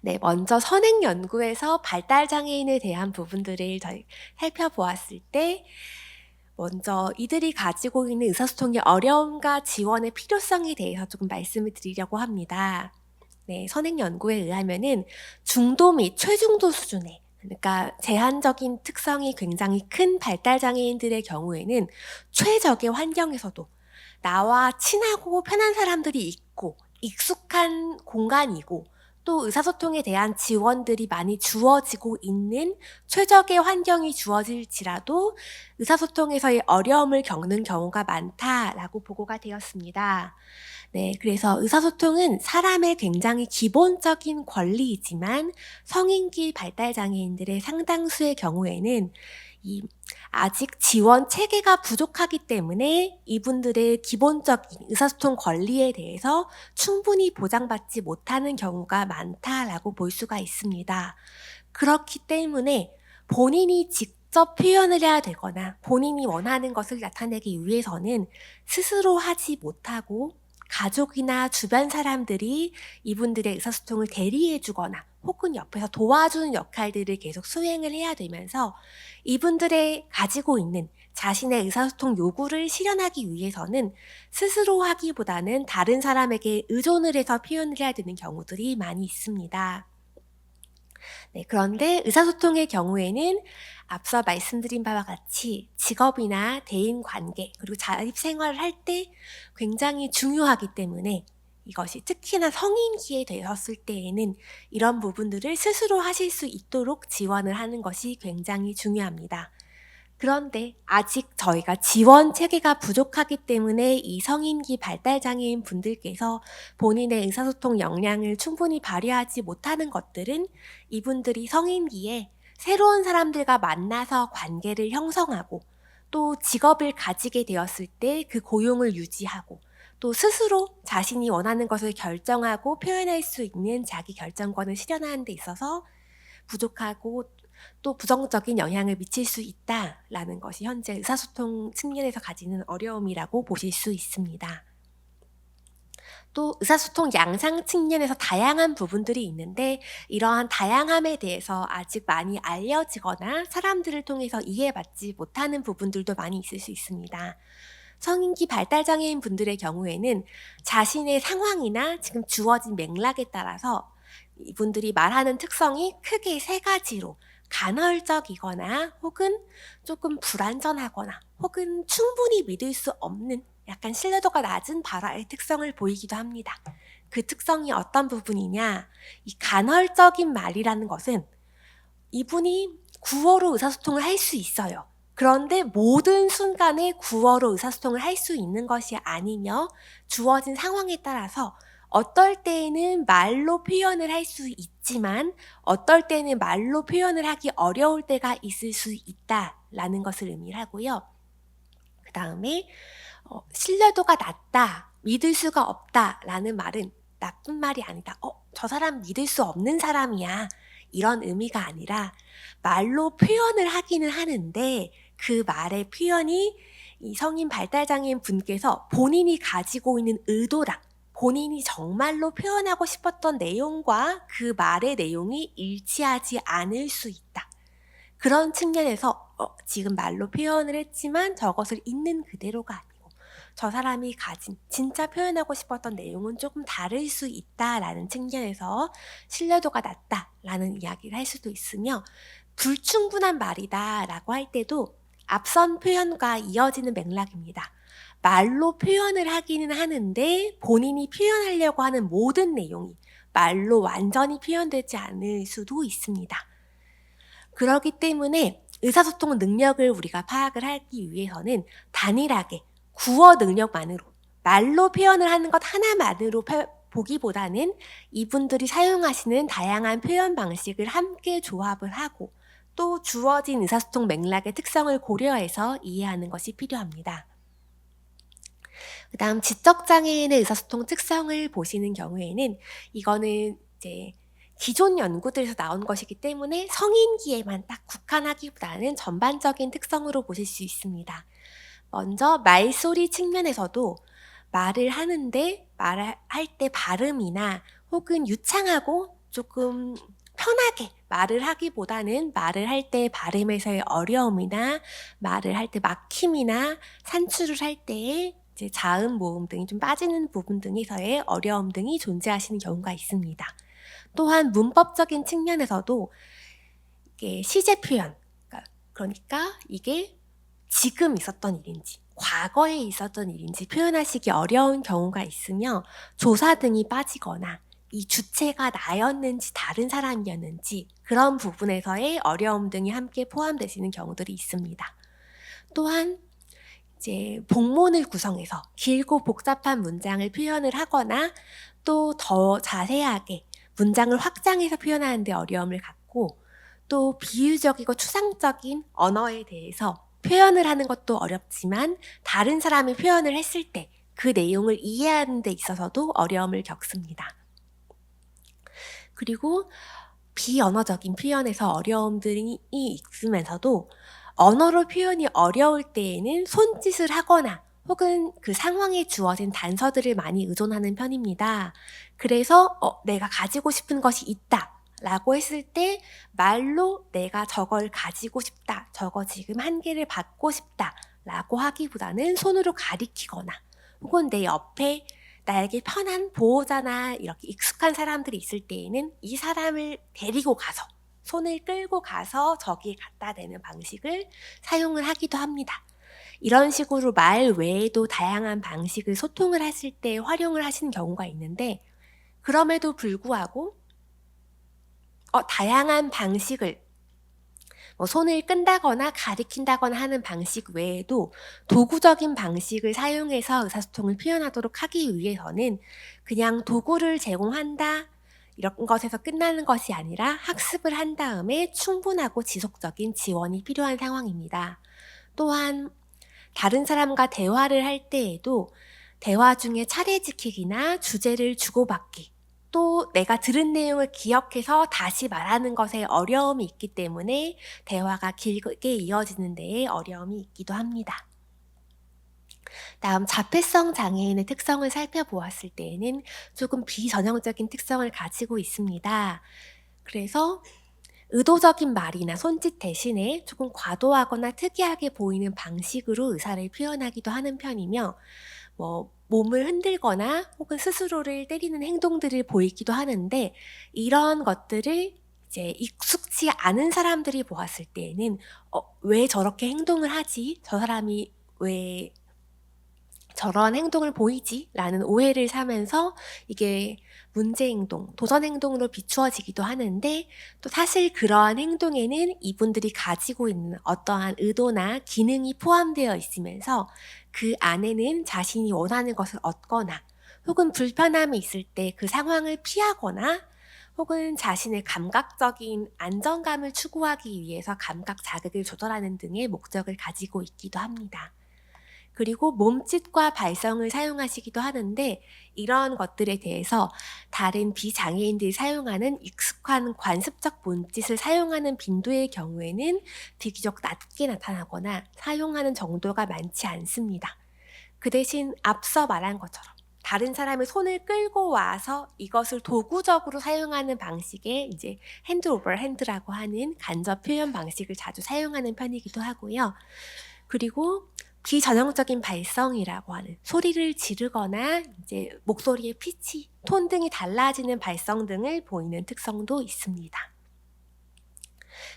네, 먼저 선행 연구에서 발달장애인에 대한 부분들을 저희 살펴보았을 때 먼저 이들이 가지고 있는 의사소통의 어려움과 지원의 필요성에 대해서 조금 말씀을 드리려고 합니다. 네, 선행 연구에 의하면은 중도 및 최중도 수준의 그러니까 제한적인 특성이 굉장히 큰 발달장애인들의 경우에는 최적의 환경에서도 나와 친하고 편한 사람들이 있고 익숙한 공간이고 또 의사소통에 대한 지원들이 많이 주어지고 있는 최적의 환경이 주어질지라도 의사소통에서의 어려움을 겪는 경우가 많다라고 보고가 되었습니다. 네, 그래서 의사소통은 사람의 굉장히 기본적인 권리이지만 성인기 발달장애인들의 상당수의 경우에는 아직 지원 체계가 부족하기 때문에 이분들의 기본적인 의사소통 권리에 대해서 충분히 보장받지 못하는 경우가 많다라고 볼 수가 있습니다. 그렇기 때문에 본인이 직접 표현을 해야 되거나 본인이 원하는 것을 나타내기 위해서는 스스로 하지 못하고 가족이나 주변 사람들이 이분들의 의사소통을 대리해주거나 혹은 옆에서 도와주는 역할들을 계속 수행을 해야 되면서 이분들의 가지고 있는 자신의 의사소통 요구를 실현하기 위해서는 스스로 하기보다는 다른 사람에게 의존을 해서 표현을 해야 되는 경우들이 많이 있습니다. 네, 그런데 의사소통의 경우에는 앞서 말씀드린 바와 같이 직업이나 대인관계 그리고 자립생활을 할 때 굉장히 중요하기 때문에 이것이 특히나 성인기에 되었을 때에는 이런 부분들을 스스로 하실 수 있도록 지원을 하는 것이 굉장히 중요합니다. 그런데 아직 저희가 지원 체계가 부족하기 때문에 이 성인기 발달장애인 분들께서 본인의 의사소통 역량을 충분히 발휘하지 못하는 것들은 이분들이 성인기에 새로운 사람들과 만나서 관계를 형성하고 또 직업을 가지게 되었을 때 그 고용을 유지하고 또 스스로 자신이 원하는 것을 결정하고 표현할 수 있는 자기 결정권을 실현하는 데 있어서 부족하고 또 부정적인 영향을 미칠 수 있다라는 것이 현재 의사소통 측면에서 가지는 어려움이라고 보실 수 있습니다. 또 의사소통 양상 측면에서 다양한 부분들이 있는데 이러한 다양함에 대해서 아직 많이 알려지거나 사람들을 통해서 이해받지 못하는 부분들도 많이 있을 수 있습니다. 성인기 발달장애인 분들의 경우에는 자신의 상황이나 지금 주어진 맥락에 따라서 이분들이 말하는 특성이 크게 세 가지로 간헐적이거나 혹은 조금 불완전하거나 혹은 충분히 믿을 수 없는 약간 신뢰도가 낮은 발화의 특성을 보이기도 합니다. 그 특성이 어떤 부분이냐? 이 간헐적인 말이라는 것은 이분이 구어로 의사소통을 할 수 있어요. 그런데 모든 순간에 구어로 의사소통을 할 수 있는 것이 아니며 주어진 상황에 따라서 어떨 때에는 말로 표현을 할 수 있지만 어떨 때는 말로 표현을 하기 어려울 때가 있을 수 있다라는 것을 의미를 하고요. 그 다음에 신뢰도가 낮다, 믿을 수가 없다라는 말은 나쁜 말이 아니다. 저 사람 믿을 수 없는 사람이야. 이런 의미가 아니라 말로 표현을 하기는 하는데 그 말의 표현이 이 성인 발달장애인 분께서 본인이 가지고 있는 의도랑 본인이 정말로 표현하고 싶었던 내용과 그 말의 내용이 일치하지 않을 수 있다. 그런 측면에서 지금 말로 표현을 했지만 저것을 있는 그대로가 아니고 저 사람이 가진 진짜 표현하고 싶었던 내용은 조금 다를 수 있다라는 측면에서 신뢰도가 낮다라는 이야기를 할 수도 있으며 불충분한 말이다라고 할 때도 앞선 표현과 이어지는 맥락입니다. 말로 표현을 하기는 하는데 본인이 표현하려고 하는 모든 내용이 말로 완전히 표현되지 않을 수도 있습니다. 그렇기 때문에 의사소통 능력을 우리가 파악을 하기 위해서는 단일하게 구어 능력만으로 말로 표현을 하는 것 하나만으로 보기보다는 이분들이 사용하시는 다양한 표현 방식을 함께 조합을 하고 또 주어진 의사소통 맥락의 특성을 고려해서 이해하는 것이 필요합니다. 그 다음 지적장애인의 의사소통 특성을 보시는 경우에는 이거는 이제 기존 연구들에서 나온 것이기 때문에 성인기에만 딱 국한하기보다는 전반적인 특성으로 보실 수 있습니다. 먼저 말소리 측면에서도 말을 하는데 말을 할 때 발음이나 혹은 유창하고 조금 편하게 말을 하기보다는 말을 할 때 발음에서의 어려움이나 말을 할 때 막힘이나 산출을 할 때 이제 자음, 모음 등이 좀 빠지는 부분 등에서의 어려움 등이 존재하시는 경우가 있습니다. 또한 문법적인 측면에서도 이게 시제 표현, 그러니까 이게 지금 있었던 일인지 과거에 있었던 일인지 표현하시기 어려운 경우가 있으며 조사 등이 빠지거나 이 주체가 나였는지 다른 사람이었는지 그런 부분에서의 어려움 등이 함께 포함되시는 경우들이 있습니다. 또한 이제 복문을 구성해서 길고 복잡한 문장을 표현을 하거나 또 더 자세하게 문장을 확장해서 표현하는 데 어려움을 갖고 또 비유적이고 추상적인 언어에 대해서 표현을 하는 것도 어렵지만 다른 사람이 표현을 했을 때 그 내용을 이해하는 데 있어서도 어려움을 겪습니다. 그리고 비언어적인 표현에서 어려움들이 있으면서도 언어로 표현이 어려울 때에는 손짓을 하거나 혹은 그 상황에 주어진 단서들을 많이 의존하는 편입니다. 그래서 내가 가지고 싶은 것이 있다 라고 했을 때 말로 내가 저걸 가지고 싶다, 저거 지금 한 개를 받고 싶다 라고 하기보다는 손으로 가리키거나 혹은 내 옆에 나에게 편한 보호자나 이렇게 익숙한 사람들이 있을 때에는 이 사람을 데리고 가서 손을 끌고 가서 저기에 갖다 대는 방식을 사용을 하기도 합니다. 이런 식으로 말 외에도 다양한 방식을 소통을 하실 때 활용을 하시는 경우가 있는데 그럼에도 불구하고 다양한 방식을 손을 끈다거나 가리킨다거나 하는 방식 외에도 도구적인 방식을 사용해서 의사소통을 표현하도록 하기 위해서는 그냥 도구를 제공한다 이런 것에서 끝나는 것이 아니라 학습을 한 다음에 충분하고 지속적인 지원이 필요한 상황입니다. 또한 다른 사람과 대화를 할 때에도 대화 중에 차례 지키기나 주제를 주고받기 또 내가 들은 내용을 기억해서 다시 말하는 것에 어려움이 있기 때문에 대화가 길게 이어지는 데에 어려움이 있기도 합니다. 다음 자폐성 장애인의 특성을 살펴보았을 때에는 조금 비전형적인 특성을 가지고 있습니다. 그래서 의도적인 말이나 손짓 대신에 조금 과도하거나 특이하게 보이는 방식으로 의사를 표현하기도 하는 편이며 몸을 흔들거나 혹은 스스로를 때리는 행동들을 보이기도 하는데 이런 것들을 이제 익숙치 않은 사람들이 보았을 때에는 왜 저렇게 행동을 하지? 저 사람이 왜 저런 행동을 보이지? 라는 오해를 사면서 이게 문제 행동, 도전 행동으로 비추어지기도 하는데 또 사실 그러한 행동에는 이분들이 가지고 있는 어떠한 의도나 기능이 포함되어 있으면서 그 안에는 자신이 원하는 것을 얻거나 혹은 불편함이 있을 때 그 상황을 피하거나 혹은 자신의 감각적인 안정감을 추구하기 위해서 감각 자극을 조절하는 등의 목적을 가지고 있기도 합니다. 그리고 몸짓과 발성을 사용하시기도 하는데 이런 것들에 대해서 다른 비장애인들이 사용하는 익숙한 관습적 몸짓을 사용하는 빈도의 경우에는 비교적 낮게 나타나거나 사용하는 정도가 많지 않습니다. 그 대신 앞서 말한 것처럼 다른 사람의 손을 끌고 와서 이것을 도구적으로 사용하는 방식의 이제 핸드 오버 핸드라고 하는 간접 표현 방식을 자주 사용하는 편이기도 하고요. 그리고 비전형적인 발성이라고 하는 소리를 지르거나 이제 목소리의 피치, 톤 등이 달라지는 발성 등을 보이는 특성도 있습니다.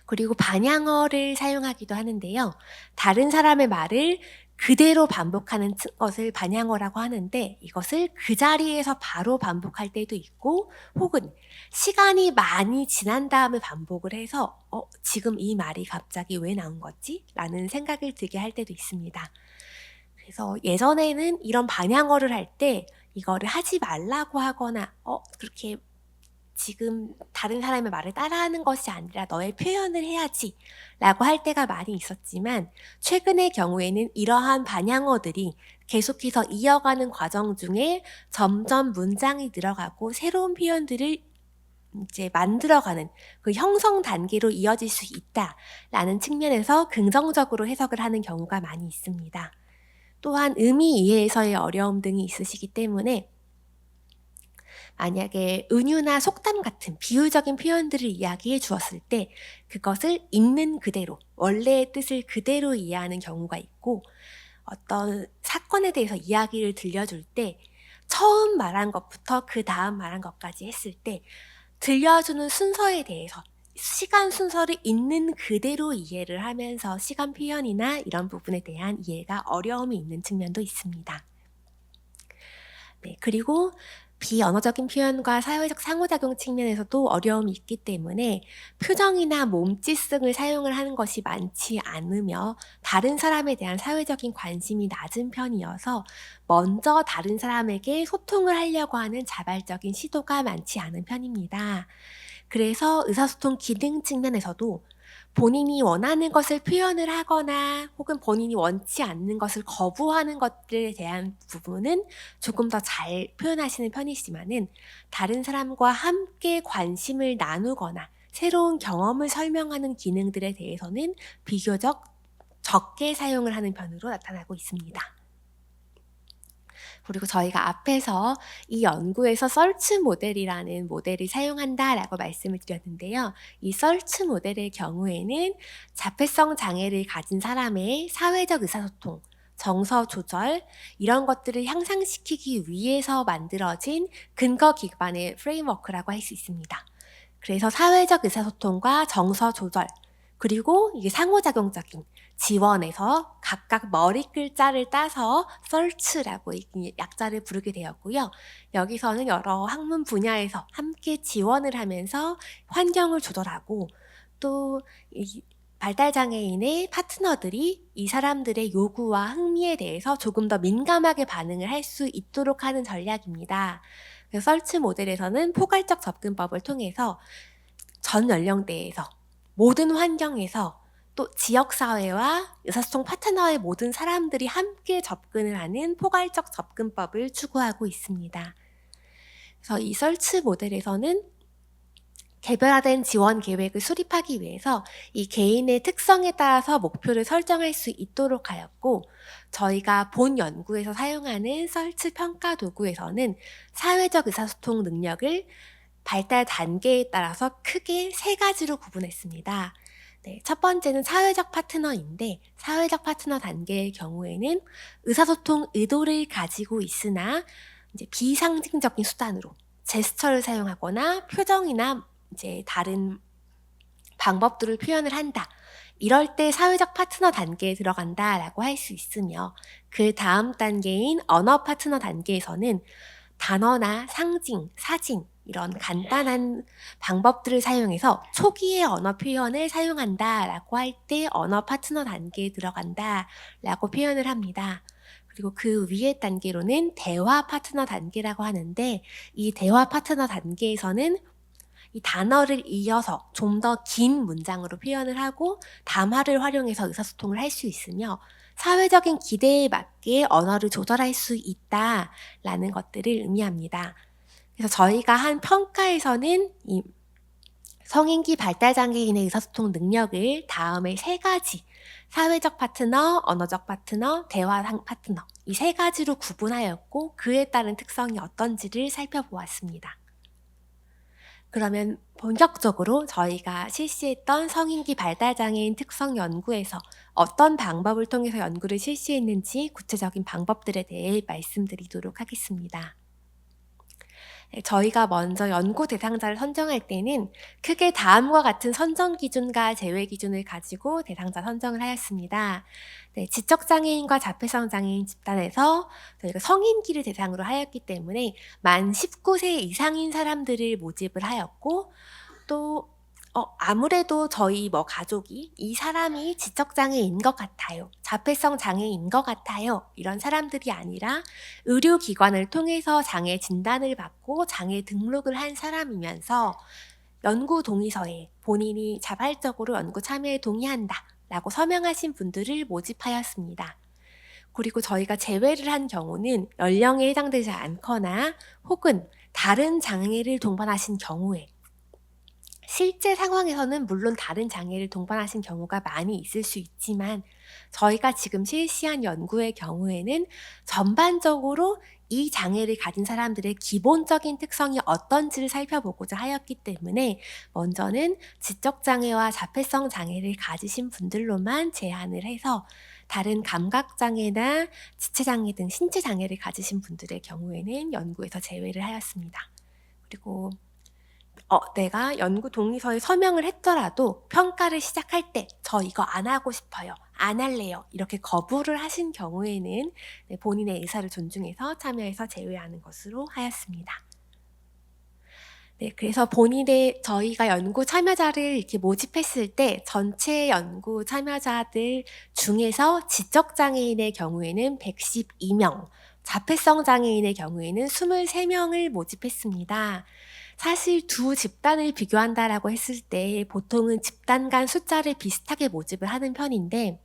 그리고 반향어를 사용하기도 하는데요. 다른 사람의 말을 그대로 반복하는 것을 반향어라고 하는데 이것을 그 자리에서 바로 반복할 때도 있고 혹은 시간이 많이 지난 다음에 반복을 해서 지금 이 말이 갑자기 왜 나온 거지? 라는 생각을 들게 할 때도 있습니다. 그래서 예전에는 이런 반향어를 할 때 이거를 하지 말라고 하거나 그렇게 지금 다른 사람의 말을 따라하는 것이 아니라 너의 표현을 해야지 라고 할 때가 많이 있었지만 최근의 경우에는 이러한 반향어들이 계속해서 이어가는 과정 중에 점점 문장이 늘어가고 새로운 표현들을 이제 만들어가는 그 형성 단계로 이어질 수 있다라는 측면에서 긍정적으로 해석을 하는 경우가 많이 있습니다. 또한 의미 이해에서의 어려움 등이 있으시기 때문에 만약에 은유나 속담 같은 비유적인 표현들을 이야기해 주었을 때 그것을 있는 그대로 원래의 뜻을 그대로 이해하는 경우가 있고 어떤 사건에 대해서 이야기를 들려줄 때 처음 말한 것부터 그 다음 말한 것까지 했을 때 들려주는 순서에 대해서 시간 순서를 있는 그대로 이해를 하면서 시간 표현이나 이런 부분에 대한 이해가 어려움이 있는 측면도 있습니다. 네, 그리고 비언어적인 표현과 사회적 상호작용 측면에서도 어려움이 있기 때문에 표정이나 몸짓 등을 사용을 하는 것이 많지 않으며 다른 사람에 대한 사회적인 관심이 낮은 편이어서 먼저 다른 사람에게 소통을 하려고 하는 자발적인 시도가 많지 않은 편입니다. 그래서 의사소통 기능 측면에서도 본인이 원하는 것을 표현을 하거나 혹은 본인이 원치 않는 것을 거부하는 것들에 대한 부분은 조금 더 잘 표현하시는 편이지만은 다른 사람과 함께 관심을 나누거나 새로운 경험을 설명하는 기능들에 대해서는 비교적 적게 사용을 하는 편으로 나타나고 있습니다. 그리고 저희가 앞에서 이 연구에서 썰츠 모델이라는 모델을 사용한다라고 말씀을 드렸는데요. 이 썰츠 모델의 경우에는 자폐성 장애를 가진 사람의 사회적 의사소통, 정서 조절 이런 것들을 향상시키기 위해서 만들어진 근거 기반의 프레임워크라고 할 수 있습니다. 그래서 사회적 의사소통과 정서 조절 그리고 이게 상호작용적인 지원에서 각각 머리 글자를 따서 썰츠라고 약자를 부르게 되었고요. 여기서는 여러 학문 분야에서 함께 지원을 하면서 환경을 조절하고 또 이 발달장애인의 파트너들이 이 사람들의 요구와 흥미에 대해서 조금 더 민감하게 반응을 할 수 있도록 하는 전략입니다. 그래서 썰츠 모델에서는 포괄적 접근법을 통해서 전 연령대에서 모든 환경에서 또 지역사회와 의사소통 파트너의 모든 사람들이 함께 접근을 하는 포괄적 접근법을 추구하고 있습니다. 그래서 이 썰츠 모델에서는 개별화된 지원 계획을 수립하기 위해서 이 개인의 특성에 따라서 목표를 설정할 수 있도록 하였고 저희가 본 연구에서 사용하는 썰츠 평가 도구에서는 사회적 의사소통 능력을 발달 단계에 따라서 크게 3가지로 구분했습니다. 네, 첫 번째는 사회적 파트너인데 사회적 파트너 단계의 경우에는 의사소통 의도를 가지고 있으나 이제 비상징적인 수단으로 제스처를 사용하거나 표정이나 이제 다른 방법들을 표현을 한다. 이럴 때 사회적 파트너 단계에 들어간다라고 할 수 있으며 그 다음 단계인 언어 파트너 단계에서는 단어나 상징, 사진 이런 간단한 방법들을 사용해서 초기의 언어 표현을 사용한다라고 할 때 언어 파트너 단계에 들어간다라고 표현을 합니다. 그리고 그 위의 단계로는 대화 파트너 단계라고 하는데 이 대화 파트너 단계에서는 이 단어를 이어서 좀 더 긴 문장으로 표현을 하고 담화를 활용해서 의사소통을 할 수 있으며 사회적인 기대에 맞게 언어를 조절할 수 있다라는 것들을 의미합니다. 그래서 저희가 한 평가에서는 이 성인기 발달장애인의 의사소통 능력을 다음에 3가지 사회적 파트너, 언어적 파트너, 대화 파트너 이 3가지로 구분하였고 그에 따른 특성이 어떤지를 살펴보았습니다. 그러면 본격적으로 저희가 실시했던 성인기 발달장애인 특성 연구에서 어떤 방법을 통해서 연구를 실시했는지 구체적인 방법들에 대해 말씀드리도록 하겠습니다. 네, 저희가 먼저 연구 대상자를 선정할 때는 크게 다음과 같은 선정 기준과 제외 기준을 가지고 대상자 선정을 하였습니다. 네, 지적장애인과 자폐성 장애인 집단에서 저희가 성인기를 대상으로 하였기 때문에 만 19세 이상인 사람들을 모집을 하였고 또 아무래도 저희 가족이 이 사람이 지적장애인 것 같아요. 자폐성 장애인 것 같아요. 이런 사람들이 아니라 의료기관을 통해서 장애 진단을 받고 장애 등록을 한 사람이면서 연구 동의서에 본인이 자발적으로 연구 참여에 동의한다 라고 서명하신 분들을 모집하였습니다. 그리고 저희가 제외를 한 경우는 연령에 해당되지 않거나 혹은 다른 장애를 동반하신 경우에 실제 상황에서는 물론 다른 장애를 동반하신 경우가 많이 있을 수 있지만 저희가 지금 실시한 연구의 경우에는 전반적으로 이 장애를 가진 사람들의 기본적인 특성이 어떤지를 살펴보고자 하였기 때문에 먼저는 지적장애와 자폐성 장애를 가지신 분들로만 제한을 해서 다른 감각장애나 지체장애 등 신체장애를 가지신 분들의 경우에는 연구에서 제외를 하였습니다. 그리고 내가 연구 동의서에 서명을 했더라도 평가를 시작할 때 저 이거 안 하고 싶어요. 안 할래요. 이렇게 거부를 하신 경우에는 본인의 의사를 존중해서 참여해서 제외하는 것으로 하였습니다. 네, 그래서 저희가 연구 참여자를 이렇게 모집했을 때 전체 연구 참여자들 중에서 지적장애인의 경우에는 112명, 자폐성 장애인의 경우에는 23명을 모집했습니다. 사실 두 집단을 비교한다라고 했을 때 보통은 집단 간 숫자를 비슷하게 모집을 하는 편인데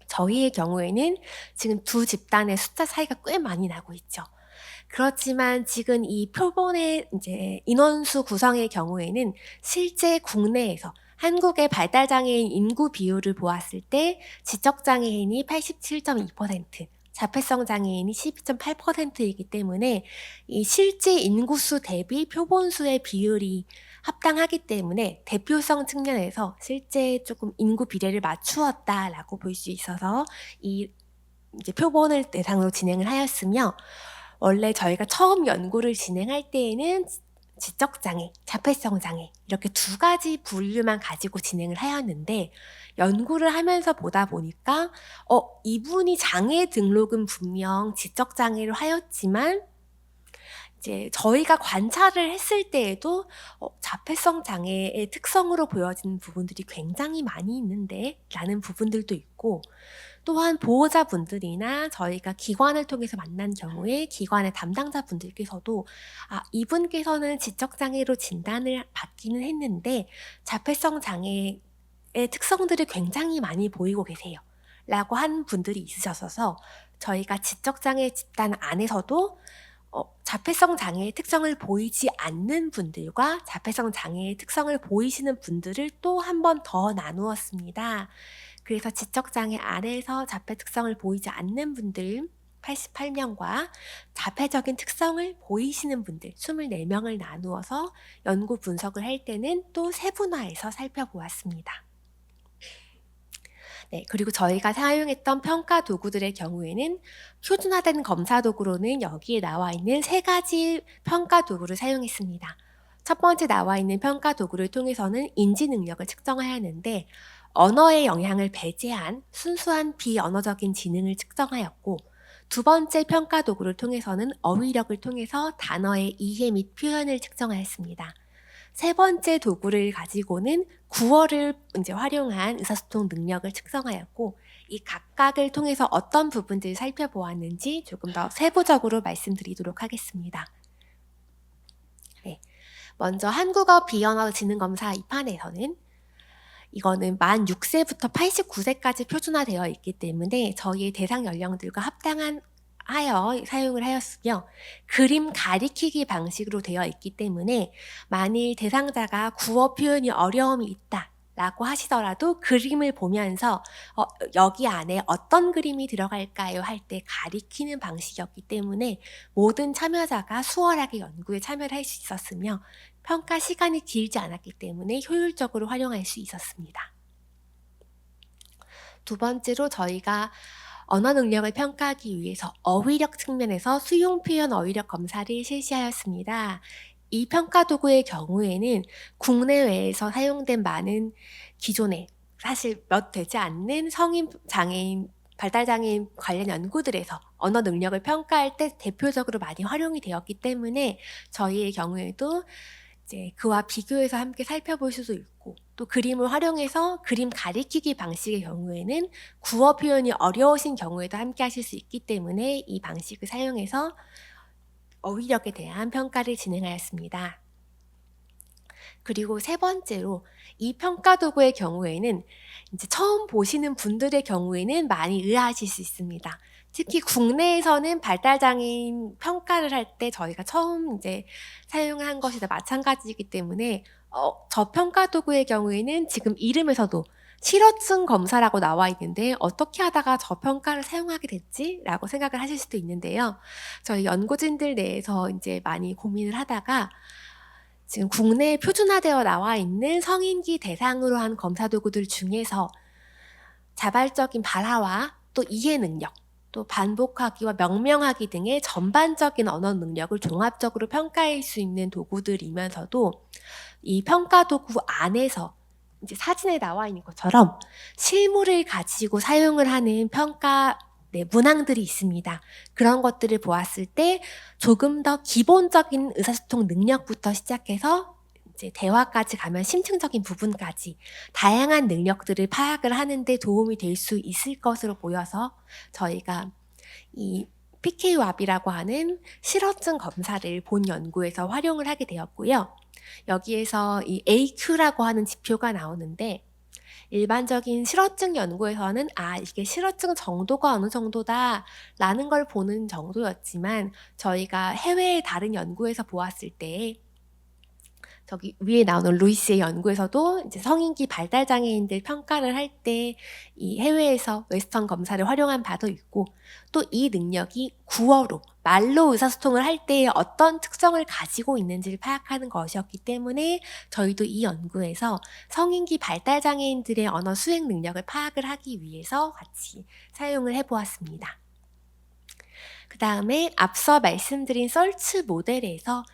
저희의 경우에는 지금 두 집단의 숫자 차이가 꽤 많이 나고 있죠. 그렇지만 지금 이 표본의 이제 인원수 구성의 경우에는 실제 국내에서 한국의 발달장애인 인구 비율을 보았을 때 지적장애인이 87.2%, 자폐성 장애인이 12.8%이기 때문에 이 실제 인구수 대비 표본수의 비율이 합당하기 때문에 대표성 측면에서 실제 조금 인구 비례를 맞추었다라고 볼 수 있어서 이제 표본을 대상으로 진행을 하였으며 원래 저희가 처음 연구를 진행할 때에는 지적장애, 자폐성 장애 이렇게 2가지 분류만 가지고 진행을 하였는데 연구를 하면서 보다 보니까 이분이 장애 등록은 분명 지적장애로 하였지만 이제 저희가 관찰을 했을 때에도 자폐성 장애의 특성으로 보여지는 부분들이 굉장히 많이 있는데 라는 부분들도 있고 또한 보호자분들이나 저희가 기관을 통해서 만난 경우에 기관의 담당자분들께서도 이분께서는 지적장애로 진단을 받기는 했는데 자폐성 장애의 특성들을 굉장히 많이 보이고 계세요 라고 한 분들이 있으셔서 저희가 지적장애 집단 안에서도 자폐성 장애의 특성을 보이지 않는 분들과 자폐성 장애의 특성을 보이시는 분들을 또 한 번 더 나누었습니다. 그래서 지적장애 안에서 자폐 특성을 보이지 않는 분들 88명과 자폐적인 특성을 보이시는 분들 24명을 나누어서 연구 분석을 할 때는 또 세분화해서 살펴보았습니다. 네, 그리고 저희가 사용했던 평가 도구들의 경우에는 표준화된 검사 도구로는 여기에 나와 있는 3가지 평가 도구를 사용했습니다. 첫 번째 나와 있는 평가 도구를 통해서는 인지 능력을 측정하였는데 언어의 영향을 배제한 순수한 비언어적인 지능을 측정하였고, 두 번째 평가 도구를 통해서는 어휘력을 통해서 단어의 이해 및 표현을 측정하였습니다. 세 번째 도구를 가지고는 구어를 이제 활용한 의사소통 능력을 측정하였고, 이 각각을 통해서 어떤 부분들을 살펴보았는지 조금 더 세부적으로 말씀드리도록 하겠습니다. 네, 먼저 한국어 비언어 지능 검사 2판에서는 이거는 만 6세부터 89세까지 표준화되어 있기 때문에 저희의 대상 연령들과 합당한 하여 사용을 하였으며, 그림 가리키기 방식으로 되어 있기 때문에 만일 대상자가 구어 표현이 어려움이 있다 라고 하시더라도 그림을 보면서 여기 안에 어떤 그림이 들어갈까요 할 때 가리키는 방식이었기 때문에 모든 참여자가 수월하게 연구에 참여를 할 수 있었으며 평가 시간이 길지 않았기 때문에 효율적으로 활용할 수 있었습니다. 두 번째로 저희가 언어 능력을 평가하기 위해서 어휘력 측면에서 수용 표현 어휘력 검사를 실시하였습니다. 이 평가 도구의 경우에는 국내외에서 사용된 많은 기존에 사실 몇 되지 않는 성인 장애인, 발달장애인 관련 연구들에서 언어 능력을 평가할 때 대표적으로 많이 활용이 되었기 때문에 저희의 경우에도 이제 그와 비교해서 함께 살펴볼 수도 있고, 또 그림을 활용해서 그림 가리키기 방식의 경우에는 구어 표현이 어려우신 경우에도 함께 하실 수 있기 때문에 이 방식을 사용해서 어휘력에 대한 평가를 진행하였습니다. 그리고 세 번째로 이 평가 도구의 경우에는 이제 처음 보시는 분들의 경우에는 많이 의아하실 수 있습니다. 특히 국내에서는 발달장애인 평가를 할 때 저희가 처음 이제 사용한 것이다 마찬가지이기 때문에 저 평가 도구의 경우에는 지금 이름에서도 실어증 검사라고 나와 있는데 어떻게 하다가 저 평가를 사용하게 됐지? 라고 생각을 하실 수도 있는데요. 저희 연구진들 내에서 이제 많이 고민을 하다가 지금 국내에 표준화되어 나와 있는 성인기 대상으로 한 검사 도구들 중에서 자발적인 발화와 또 이해 능력, 또 반복하기와 명명하기 등의 전반적인 언어 능력을 종합적으로 평가할 수 있는 도구들이면서도 이 평가 도구 안에서 이제 사진에 나와 있는 것처럼 실물을 가지고 사용을 하는 평가 문항들이 있습니다. 그런 것들을 보았을 때 조금 더 기본적인 의사소통 능력부터 시작해서 이제 대화까지 가면 심층적인 부분까지 다양한 능력들을 파악을 하는 데 도움이 될 수 있을 것으로 보여서 저희가 이 PKWAB이라고 하는 실어증 검사를 본 연구에서 활용을 하게 되었고요. 여기에서 이 AQ라고 하는 지표가 나오는데 일반적인 실어증 연구에서는 이게 실어증 정도가 어느 정도다 라는 걸 보는 정도였지만 저희가 해외의 다른 연구에서 보았을 때 저기 위에 나오는 루이스의 연구에서도 이제 성인기 발달 장애인들 평가를 할 때 이 해외에서 웨스턴 검사를 활용한 바도 있고, 또 이 능력이 구어로 말로 의사소통을 할 때 어떤 특성을 가지고 있는지를 파악하는 것이었기 때문에 저희도 이 연구에서 성인기 발달 장애인들의 언어 수행 능력을 파악을 하기 위해서 같이 사용을 해보았습니다. 그 다음에 앞서 말씀드린 썰츠 모델에서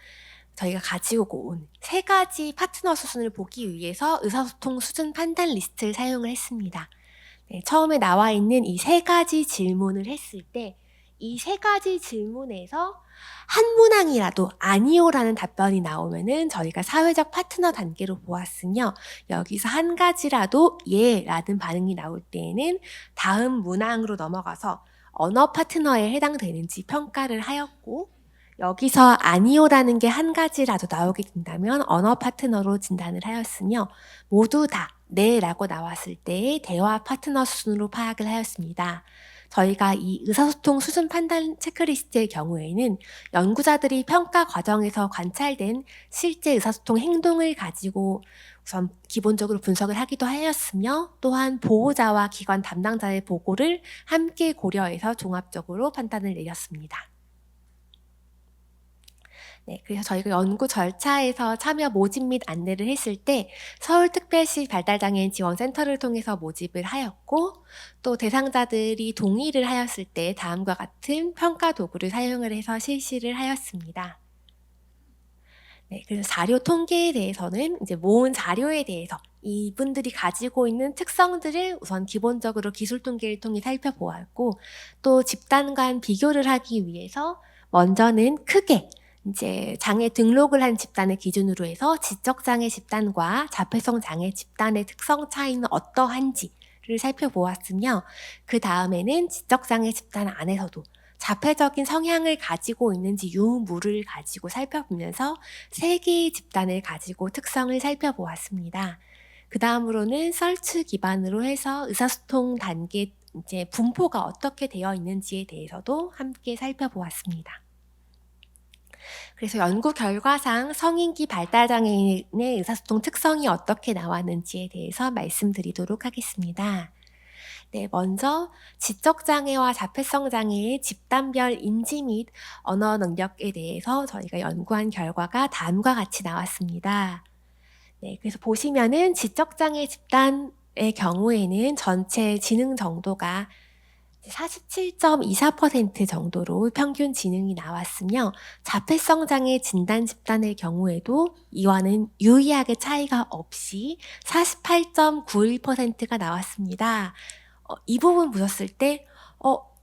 저희가 가지고 온 3가지 파트너 수준을 보기 위해서 의사소통 수준 판단 리스트를 사용을 했습니다. 네, 처음에 나와 있는 이 3가지 질문을 했을 때 이 3가지 질문에서 한 문항이라도 아니요라는 답변이 나오면은 저희가 사회적 파트너 단계로 보았으며, 여기서 한 가지라도 예라는 반응이 나올 때에는 다음 문항으로 넘어가서 언어 파트너에 해당되는지 평가를 하였고, 여기서 아니요라는 게 한 가지라도 나오게 된다면 언어 파트너로 진단을 하였으며, 모두 다 네라고 나왔을 때의 대화 파트너 수준으로 파악을 하였습니다. 저희가 이 의사소통 수준 판단 체크리스트의 경우에는 연구자들이 평가 과정에서 관찰된 실제 의사소통 행동을 가지고 우선 기본적으로 분석을 하기도 하였으며, 또한 보호자와 기관 담당자의 보고를 함께 고려해서 종합적으로 판단을 내렸습니다. 네, 그래서 저희가 연구 절차에서 참여 모집 및 안내를 했을 때 서울특별시 발달장애인 지원센터를 통해서 모집을 하였고, 또 대상자들이 동의를 하였을 때 다음과 같은 평가 도구를 사용을 해서 실시를 하였습니다. 네, 그래서 자료 통계에 대해서는 이제 모은 자료에 대해서 이분들이 가지고 있는 특성들을 우선 기본적으로 기술 통계를 통해 살펴보았고, 또 집단 간 비교를 하기 위해서 먼저는 크게 이제 장애 등록을 한 집단을 기준으로 해서 지적장애 집단과 자폐성 장애 집단의 특성 차이는 어떠한지를 살펴보았으며, 그 다음에는 지적장애 집단 안에서도 자폐적인 성향을 가지고 있는지 유무를 가지고 살펴보면서 3개의 집단을 가지고 특성을 살펴보았습니다. 그 다음으로는 썰츠 기반으로 해서 의사소통 단계 이제 분포가 어떻게 되어 있는지에 대해서도 함께 살펴보았습니다. 그래서 연구 결과상 성인기 발달장애인의 의사소통 특성이 어떻게 나왔는지에 대해서 말씀드리도록 하겠습니다. 네, 먼저 지적장애와 자폐성 장애의 집단별 인지 및 언어 능력에 대해서 저희가 연구한 결과가 다음과 같이 나왔습니다. 네, 그래서 보시면은 지적장애 집단의 경우에는 전체 지능 정도가 47.24% 정도로 평균 지능이 나왔으며, 자폐성 장애 진단 집단의 경우에도 이와는 유의하게 차이가 없이 48.91%가 나왔습니다. 이 부분 보셨을 때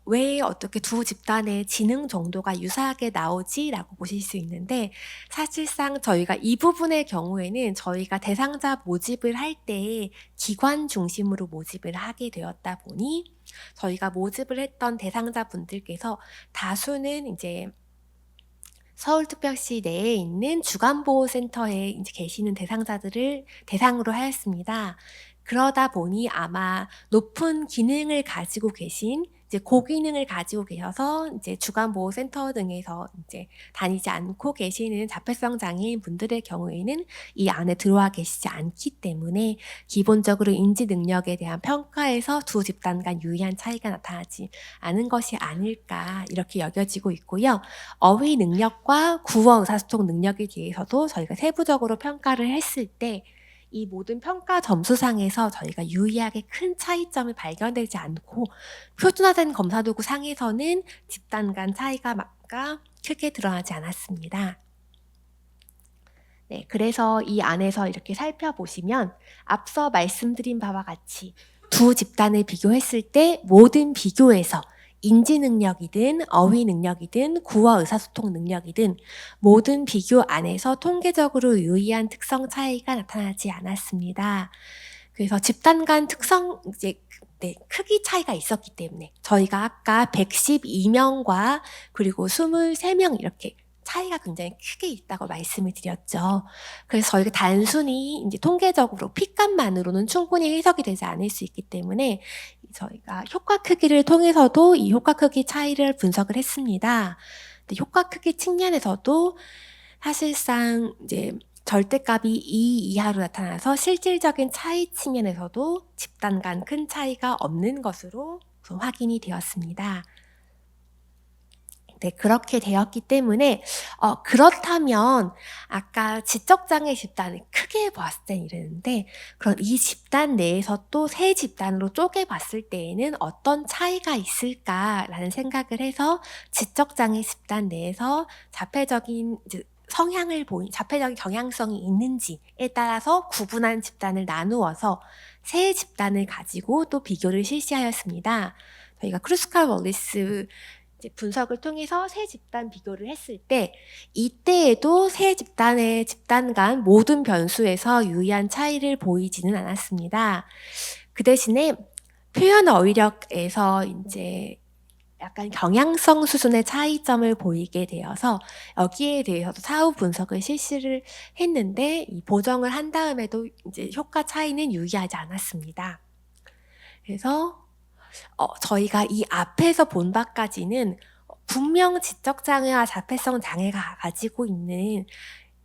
왜 어떻게 두 집단의 지능 정도가 유사하게 나오지? 라고 보실 수 있는데, 사실상 저희가 이 부분의 경우에는 저희가 대상자 모집을 할 때 기관 중심으로 모집을 하게 되었다 보니 저희가 모집을 했던 대상자분들께서 다수는 이제 서울특별시 내에 있는 주간보호센터에 이제 계시는 대상자들을 대상으로 하였습니다. 그러다 보니 아마 높은 기능을 가지고 계신 이제 고기능을 가지고 계셔서 이제 주간보호센터 등에서 이제 다니지 않고 계시는 자폐성 장애인 분들의 경우에는 이 안에 들어와 계시지 않기 때문에 기본적으로 인지 능력에 대한 평가에서 두 집단 간 유의한 차이가 나타나지 않은 것이 아닐까 이렇게 여겨지고 있고요. 어휘 능력과 구어 의사소통 능력에 대해서도 저희가 세부적으로 평가를 했을 때 이 모든 평가 점수상에서 저희가 유의하게 큰 차이점을 발견되지 않고, 표준화된 검사도구 상에서는 집단 간 차이가 크게 드러나지 않았습니다. 네, 그래서 이 안에서 이렇게 살펴보시면 앞서 말씀드린 바와 같이 두 집단을 비교했을 때 모든 비교에서 인지 능력이든 어휘 능력이든 구어 의사소통 능력이든 모든 비교 안에서 통계적으로 유의한 특성 차이가 나타나지 않았습니다. 그래서 집단 간 특성 크기 차이가 있었기 때문에 저희가 아까 112명과 그리고 23명 이렇게 차이가 굉장히 크게 있다고 말씀을 드렸죠. 그래서 저희가 단순히 이제 통계적으로 핏값만으로는 충분히 해석이 되지 않을 수 있기 때문에 저희가 효과 크기를 통해서도 이 효과 크기 차이를 분석을 했습니다. 근데 효과 크기 측면에서도 사실상 이제 절대값이 2 이하로 나타나서 실질적인 차이 측면에서도 집단 간 큰 차이가 없는 것으로 확인이 되었습니다. 네, 그렇게 되었기 때문에 그렇다면 아까 지적장애 집단을 크게 봤을 땐 이랬는데, 그럼 이 집단 내에서 또 세 집단으로 쪼개봤을 때에는 어떤 차이가 있을까라는 생각을 해서 지적장애 집단 내에서 자폐적인 성향을 보인 자폐적인 경향성이 있는지에 따라서 구분한 집단을 나누어서 세 집단을 가지고 또 비교를 실시하였습니다. 저희가 크루스칼 월리스 분석을 통해서 세 집단 비교를 했을 때 이때에도 세 집단의 집단 간 모든 변수에서 유의한 차이를 보이지는 않았습니다. 그 대신에 표현 어휘력에서 이제 약간 경향성 수준의 차이점을 보이게 되어서 여기에 대해서도 사후 분석을 실시를 했는데 이 보정을 한 다음에도 이제 효과 차이는 유의하지 않았습니다. 그래서 저희가 이 앞에서 본 바까지는 분명 지적장애와 자폐성 장애가 가지고 있는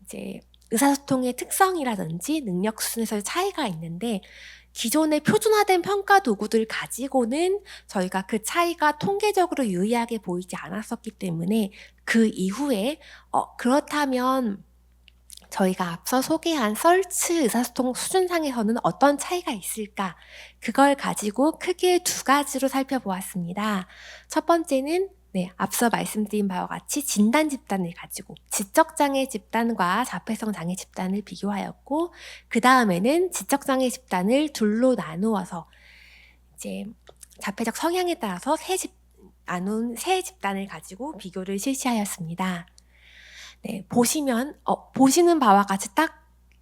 이제 의사소통의 특성이라든지 능력 수준에서의 차이가 있는데 기존의 표준화된 평가 도구들 가지고는 저희가 그 차이가 통계적으로 유의하게 보이지 않았었기 때문에 그 이후에 그렇다면 저희가 앞서 소개한 썰츠 의사소통 수준상에서는 어떤 차이가 있을까? 그걸 가지고 크게 두 가지로 살펴보았습니다. 첫 번째는 앞서 말씀드린 바와 같이 진단 집단을 가지고 지적장애 집단과 자폐성 장애 집단을 비교하였고, 그 다음에는 지적장애 집단을 둘로 나누어서 이제 자폐적 성향에 따라서 나눈 세 집단을 가지고 비교를 실시하였습니다. 보시는 바와 같이 딱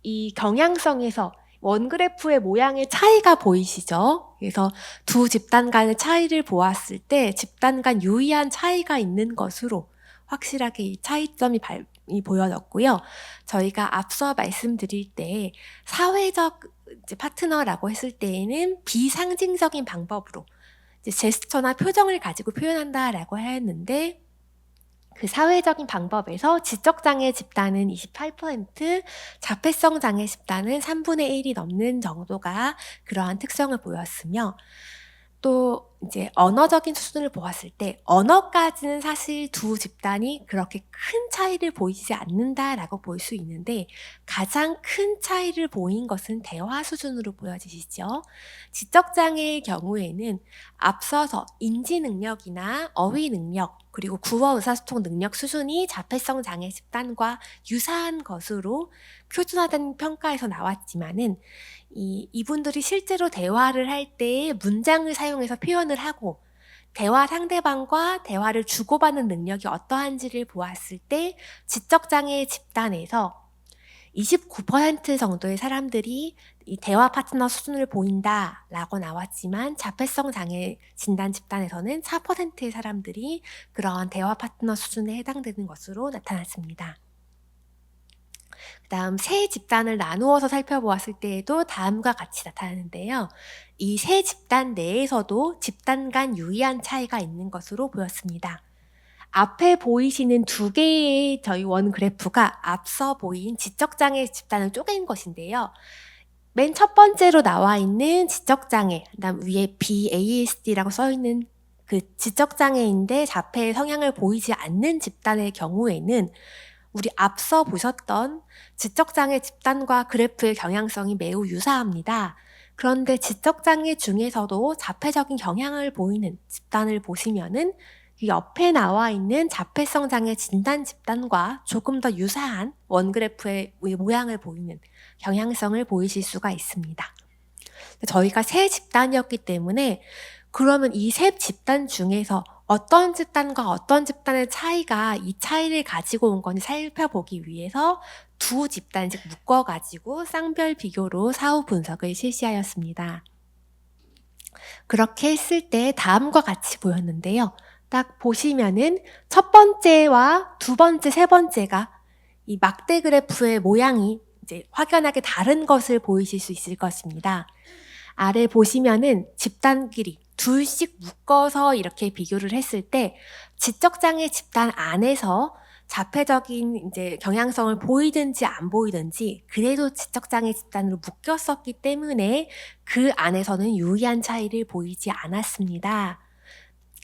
이 경향성에서 원그래프의 모양의 차이가 보이시죠? 그래서 두 집단 간의 차이를 보았을 때 집단 간 유의한 차이가 있는 것으로 확실하게 이 차이점이 보여졌고요. 저희가 앞서 말씀드릴 때 사회적 파트너라고 했을 때에는 비상징적인 방법으로 제스처나 표정을 가지고 표현한다라고 하였는데, 그 사회적인 방법에서 지적장애 집단은 28%, 자폐성 장애 집단은 3분의 1이 넘는 정도가 그러한 특성을 보였으며, 또 이제 언어적인 수준을 보았을 때 언어까지는 사실 두 집단이 그렇게 큰 차이를 보이지 않는다라고 볼 수 있는데, 가장 큰 차이를 보인 것은 대화 수준으로 보여지시죠. 지적장애의 경우에는 앞서서 인지 능력이나 어휘 능력, 그리고 구어 의사소통 능력 수준이 자폐성 장애 집단과 유사한 것으로 표준화된 평가에서 나왔지만은 이분들이 실제로 대화를 할 때 문장을 사용해서 표현을 하고 대화 상대방과 대화를 주고받는 능력이 어떠한지를 보았을 때 지적장애 집단에서 29% 정도의 사람들이 이 대화 파트너 수준을 보인다라고 나왔지만, 자폐성 장애 진단 집단에서는 4%의 사람들이 그러한 대화 파트너 수준에 해당되는 것으로 나타났습니다. 그 다음 세 집단을 나누어서 살펴보았을 때에도 다음과 같이 나타나는데요. 이 세 집단 내에서도 집단 간 유의한 차이가 있는 것으로 보였습니다. 앞에 보이시는 두 개의 저희 원 그래프가 앞서 보인 지적장애 집단을 쪼갠 것인데요. 맨 첫 번째로 나와 있는 지적장애, 그다음 위에 BASD라고 써있는 그 지적장애인데 자폐의 성향을 보이지 않는 집단의 경우에는 우리 앞서 보셨던 지적장애 집단과 그래프의 경향성이 매우 유사합니다. 그런데 지적장애 중에서도 자폐적인 경향을 보이는 집단을 보시면은 그 옆에 나와 있는 자폐성 장애 진단 집단과 조금 더 유사한 원그래프의 모양을 보이는 경향성을 보이실 수가 있습니다. 저희가 세 집단이었기 때문에 그러면 이 세 집단 중에서 어떤 집단과 어떤 집단의 차이가 이 차이를 가지고 온 건지 살펴보기 위해서 두 집단 즉 묶어가지고 쌍별 비교로 사후 분석을 실시하였습니다. 그렇게 했을 때 다음과 같이 보였는데요. 딱 보시면은 첫 번째와 두 번째, 세 번째가 이 막대 그래프의 모양이 이제 확연하게 다른 것을 보이실 수 있을 것입니다. 아래 보시면은 집단끼리 둘씩 묶어서 이렇게 비교를 했을 때 지적장애 집단 안에서 자폐적인 이제 경향성을 보이든지 안 보이든지 그래도 지적장애 집단으로 묶였었기 때문에 그 안에서는 유의한 차이를 보이지 않았습니다.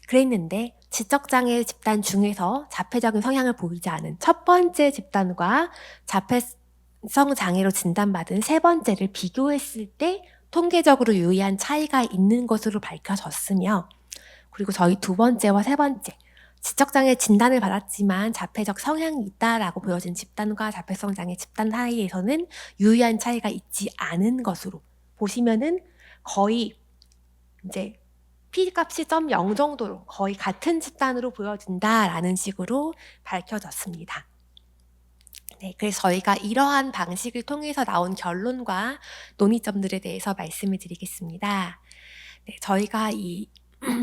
그랬는데 지적장애 집단 중에서 자폐적인 성향을 보이지 않은 첫 번째 집단과 자폐성 장애로 진단받은 세 번째를 비교했을 때 통계적으로 유의한 차이가 있는 것으로 밝혀졌으며, 그리고 저희 두 번째와 세 번째 지적장애 진단을 받았지만 자폐적 성향이 있다라고 보여진 집단과 자폐성 장애 집단 사이에서는 유의한 차이가 있지 않은 것으로 보시면은 거의 이제 P값이 0 정도로 거의 같은 집단으로 보여진다라는 식으로 밝혀졌습니다. 그래서 저희가 이러한 방식을 통해서 나온 결론과 논의점들에 대해서 말씀을 드리겠습니다. 저희가 이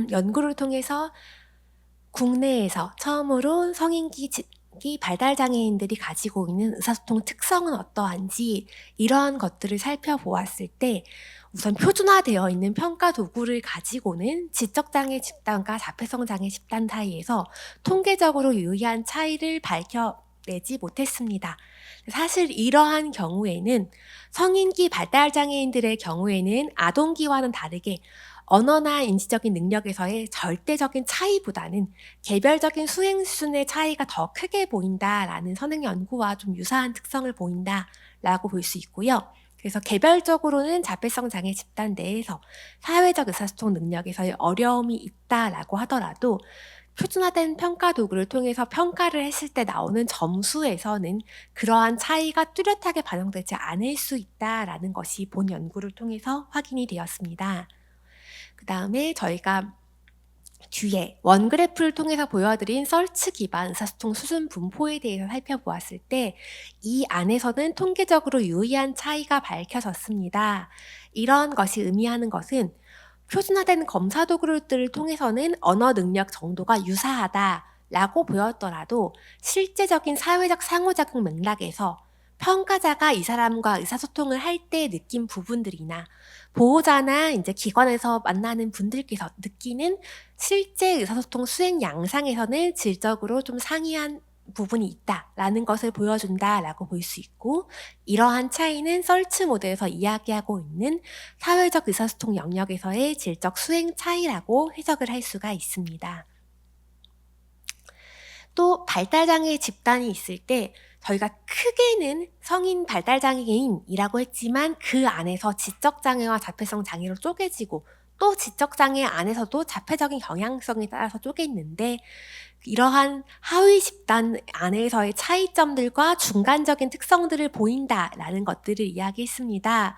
연구를 통해서 국내에서 처음으로 성인기 발달장애인들이 가지고 있는 의사소통 특성은 어떠한지 이러한 것들을 살펴보았을 때 우선 표준화되어 있는 평가 도구를 가지고는 지적장애 집단과 자폐성 장애 집단 사이에서 통계적으로 유의한 차이를 내지 못했습니다. 사실 이러한 경우에는 성인기 발달장애인들의 경우에는 아동기와는 다르게 언어나 인지적인 능력에서의 절대적인 차이보다는 개별적인 수행 수준의 차이가 더 크게 보인다라는 선행 연구와 좀 유사한 특성을 보인다라고 볼 수 있고요. 그래서 개별적으로는 자폐성 장애 집단 내에서 사회적 의사소통 능력에서의 어려움이 있다라고 하더라도 표준화된 평가 도구를 통해서 평가를 했을 때 나오는 점수에서는 그러한 차이가 뚜렷하게 반영되지 않을 수 있다라는 것이 본 연구를 통해서 확인이 되었습니다. 그 다음에 저희가 뒤에 원그래프를 통해서 보여드린 썰츠 기반 의사소통 수준 분포에 대해서 살펴보았을 때 이 안에서는 통계적으로 유의한 차이가 밝혀졌습니다. 이런 것이 의미하는 것은 표준화된 검사 도구들을 통해서는 언어 능력 정도가 유사하다라고 보였더라도 실제적인 사회적 상호작용 맥락에서 평가자가 이 사람과 의사소통을 할 때 느낀 부분들이나 보호자나 이제 기관에서 만나는 분들께서 느끼는 실제 의사소통 수행 양상에서는 질적으로 좀 상이한 부분이 있다라는 것을 보여준다라고 볼 수 있고, 이러한 차이는 썰츠 모델에서 이야기하고 있는 사회적 의사소통 영역에서의 질적 수행 차이라고 해석을 할 수가 있습니다. 또 발달장애 집단이 있을 때 저희가 크게는 성인 발달장애인이라고 했지만 그 안에서 지적장애와 자폐성 장애로 쪼개지고 또 지적장애 안에서도 자폐적인 경향성에 따라서 쪼개있는데 이러한 하위 집단 안에서의 차이점들과 중간적인 특성들을 보인다라는 것들을 이야기했습니다.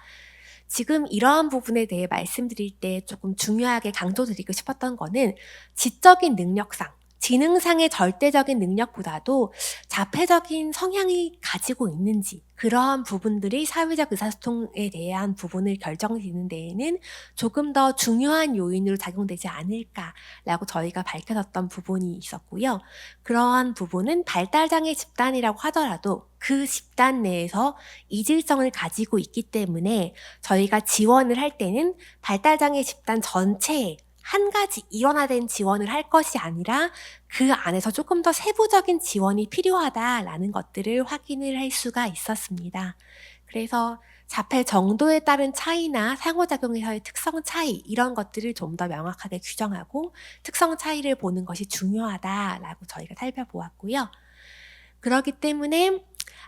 지금 이러한 부분에 대해 말씀드릴 때 조금 중요하게 강조드리고 싶었던 거는 지적인 능력상, 지능상의 절대적인 능력보다도 자폐적인 성향이 가지고 있는지 그러한 부분들이 사회적 의사소통에 대한 부분을 결정짓는 데에는 조금 더 중요한 요인으로 작용되지 않을까라고 저희가 밝혀졌던 부분이 있었고요. 그러한 부분은 발달장애 집단이라고 하더라도 그 집단 내에서 이질성을 가지고 있기 때문에 저희가 지원을 할 때는 발달장애 집단 전체에 한 가지 일원화된 지원을 할 것이 아니라 그 안에서 조금 더 세부적인 지원이 필요하다라는 것들을 확인을 할 수가 있었습니다. 그래서 자폐 정도에 따른 차이나 상호작용에서의 특성 차이 이런 것들을 좀 더 명확하게 규정하고 특성 차이를 보는 것이 중요하다라고 저희가 살펴보았고요. 그렇기 때문에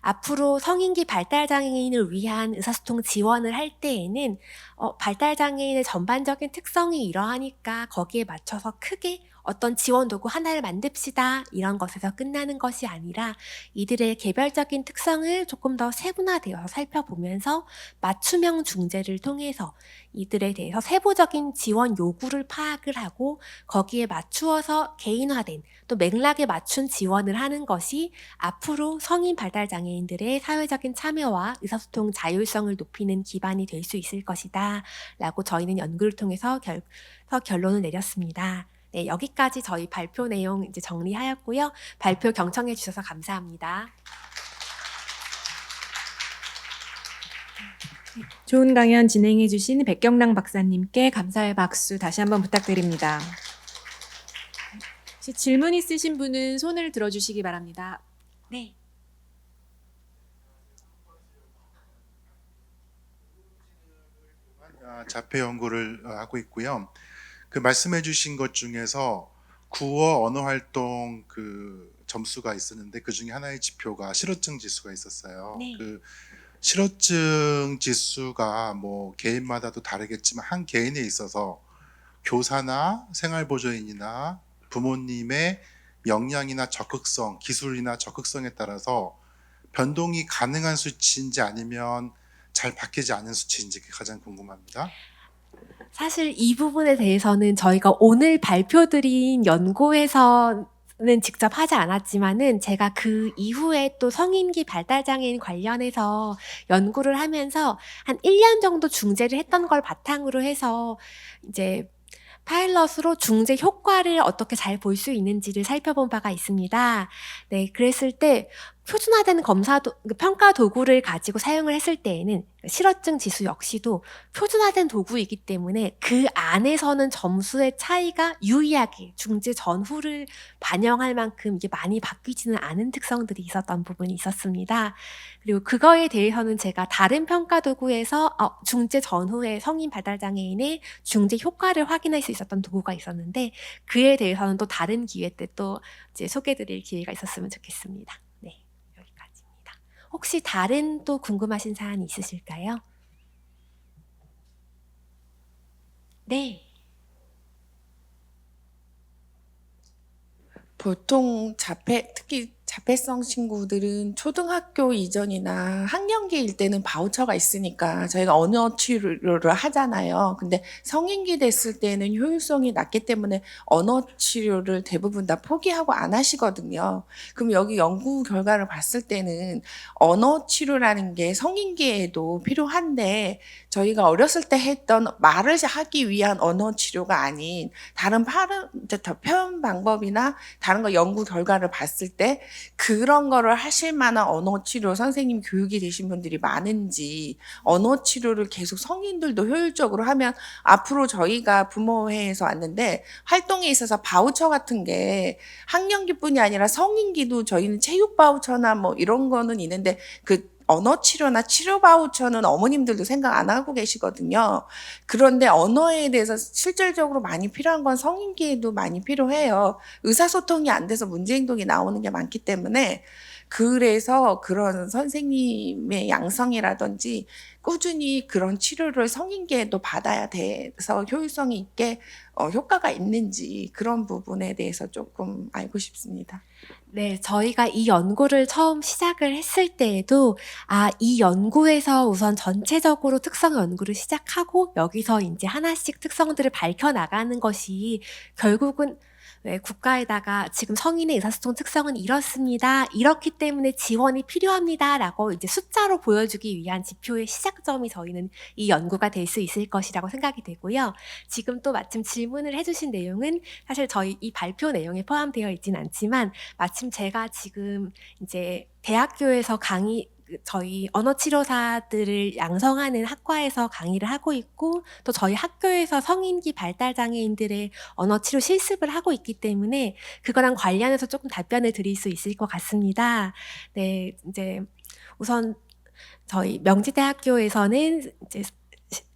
앞으로 성인기 발달장애인을 위한 의사소통 지원을 할 때에는 발달장애인의 전반적인 특성이 이러하니까 거기에 맞춰서 크게 어떤 지원 도구 하나를 만듭시다 이런 것에서 끝나는 것이 아니라 이들의 개별적인 특성을 조금 더 세분화되어서 살펴보면서 맞춤형 중재를 통해서 이들에 대해서 세부적인 지원 요구를 파악을 하고 거기에 맞추어서 개인화된 또 맥락에 맞춘 지원을 하는 것이 앞으로 성인 발달장애인들의 사회적인 참여와 의사소통 자율성을 높이는 기반이 될 수 있을 것이다 라고 저희는 연구를 통해서 결론을 내렸습니다. 네, 여기까지 저희 발표 내용 이제 정리하였고요. 발표 경청해 주셔서 감사합니다. 좋은 강연 진행해 주신 백경랑 박사님께 감사의 박수 다시 한번 부탁드립니다. 혹시 질문 있으신 분은 손을 들어주시기 바랍니다. 네. 자폐 연구를 하고 있고요. 그 말씀해 주신 것 중에서 구어 언어 활동 그 점수가 있었는데 그 중에 하나의 지표가 실어증 지수가 있었어요. 네. 그 실어증 지수가 뭐 개인마다도 다르겠지만 한 개인에 있어서 교사나 생활보조인이나 부모님의 역량이나 적극성, 기술이나 적극성에 따라서 변동이 가능한 수치인지 아니면 잘 바뀌지 않은 수치인지 가장 궁금합니다. 사실 이 부분에 대해서는 저희가 오늘 발표드린 연구에서는 직접 하지 않았지만은 제가 그 이후에 또 성인기 발달장애인 관련해서 연구를 하면서 한 1년 정도 중재를 했던 걸 바탕으로 해서 이제 파일럿으로 중재 효과를 어떻게 잘 볼 수 있는지를 살펴본 바가 있습니다. 네, 그랬을 때 표준화된 평가 도구를 가지고 사용을 했을 때에는 실어증 지수 역시도 표준화된 도구이기 때문에 그 안에서는 점수의 차이가 유의하게 중재 전후를 반영할 만큼 이게 많이 바뀌지는 않은 특성들이 있었던 부분이 있었습니다. 그리고 그거에 대해서는 제가 다른 평가 도구에서 중재 전후의 성인 발달장애인의 중재 효과를 확인할 수 있었던 도구가 있었는데 그에 대해서는 또 다른 기회 때 또 이제 소개드릴 기회가 있었으면 좋겠습니다. 네, 여기까지입니다. 혹시 다른 또 궁금하신 사안이 있으실까요? 네. 보통 특히 자폐성 친구들은 초등학교 이전이나 학년기일 때는 바우처가 있으니까 저희가 언어 치료를 하잖아요. 근데 성인기 됐을 때는 효율성이 낮기 때문에 언어 치료를 대부분 다 포기하고 안 하시거든요. 그럼 여기 연구 결과를 봤을 때는 언어 치료라는 게 성인기에도 필요한데 저희가 어렸을 때 했던 말을 하기 위한 언어 치료가 아닌 다른 표현 방법이나 다른 거 연구 결과를 봤을 때 그런 거를 하실 만한 언어 치료 선생님 교육이 되신 분들이 많은지 언어 치료를 계속 성인들도 효율적으로 하면 앞으로 저희가 부모회에서 왔는데 활동에 있어서 바우처 같은 게 학년기뿐이 아니라 성인기도 저희는 체육 바우처나 뭐 이런 거는 있는데 그 언어 치료나 치료 바우처는 어머님들도 생각 안 하고 계시거든요. 그런데 언어에 대해서 실질적으로 많이 필요한 건 성인기에도 많이 필요해요. 의사소통이 안 돼서 문제행동이 나오는 게 많기 때문에 그래서 그런 선생님의 양성이라든지 꾸준히 그런 치료를 성인기에도 받아야 돼서 효율성이 있게 효과가 있는지 그런 부분에 대해서 조금 알고 싶습니다. 네, 저희가 이 연구를 처음 시작을 했을 때에도 이 연구에서 우선 전체적으로 특성 연구를 시작하고 여기서 이제 하나씩 특성들을 밝혀 나가는 것이 결국은 국가에다가 지금 성인의 의사소통 특성은 이렇습니다. 이렇기 때문에 지원이 필요합니다라고 이제 숫자로 보여주기 위한 지표의 시작점이 저희는 이 연구가 될 수 있을 것이라고 생각이 되고요. 지금 또 마침 질문을 해주신 내용은 사실 저희 이 발표 내용에 포함되어 있진 않지만 마침 제가 지금 이제 대학교에서 저희 언어치료사들을 양성하는 학과에서 강의를 하고 있고 또 저희 학교에서 성인기 발달장애인들의 언어치료 실습을 하고 있기 때문에 그거랑 관련해서 조금 답변을 드릴 수 있을 것 같습니다. 네, 이제 우선 저희 명지대학교에서는 이제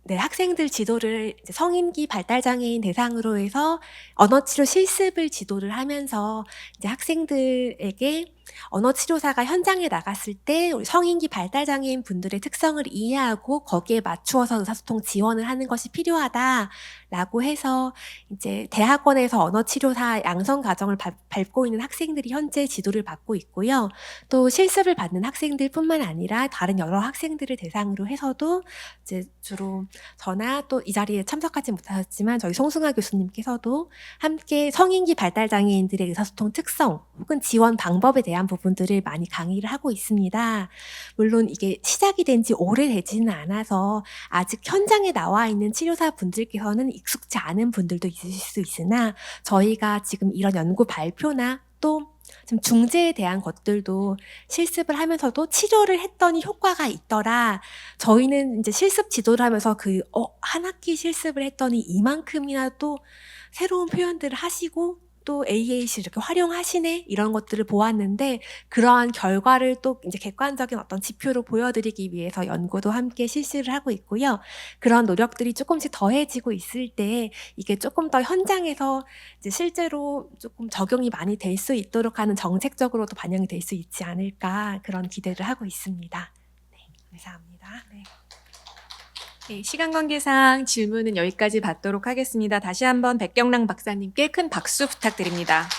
학생들 지도를 이제 성인기 발달장애인 대상으로 해서 언어치료 실습을 지도를 하면서 이제 학생들에게 언어치료사가 현장에 나갔을 때 우리 성인기 발달장애인 분들의 특성을 이해하고 거기에 맞추어서 의사소통 지원을 하는 것이 필요하다라고 해서 이제 대학원에서 언어치료사 양성 과정을 밟고 있는 학생들이 현재 지도를 받고 있고요. 또 실습을 받는 학생들뿐만 아니라 다른 여러 학생들을 대상으로 해서도 이제 주로 저나 또 이 자리에 참석하지 못하셨지만 저희 송승아 교수님께서도 함께 성인기 발달장애인들의 의사소통 특성 혹은 지원 방법에 대한 부분들을 많이 강의를 하고 있습니다. 물론 이게 시작이 된 지 오래되지는 않아서 아직 현장에 나와 있는 치료사 분들께서는 익숙지 않은 분들도 있으실 수 있으나 저희가 지금 이런 연구 발표나 또 지금 중재에 대한 것들도 실습을 하면서도 치료를 했더니 효과가 있더라. 저희는 이제 실습 지도를 하면서 한 학기 실습을 했더니 이만큼이나 또 새로운 표현들을 하시고 또 AAC 이렇게 활용하시네 이런 것들을 보았는데 그러한 결과를 또 이제 객관적인 어떤 지표로 보여드리기 위해서 연구도 함께 실시를 하고 있고요. 그런 노력들이 조금씩 더해지고 있을 때 이게 조금 더 현장에서 이제 실제로 조금 적용이 많이 될 수 있도록 하는 정책적으로도 반영이 될 수 있지 않을까 그런 기대를 하고 있습니다. 네, 감사합니다. 네. 네, 시간 관계상 질문은 여기까지 받도록 하겠습니다. 다시 한번 백경랑 박사님께 큰 박수 부탁드립니다.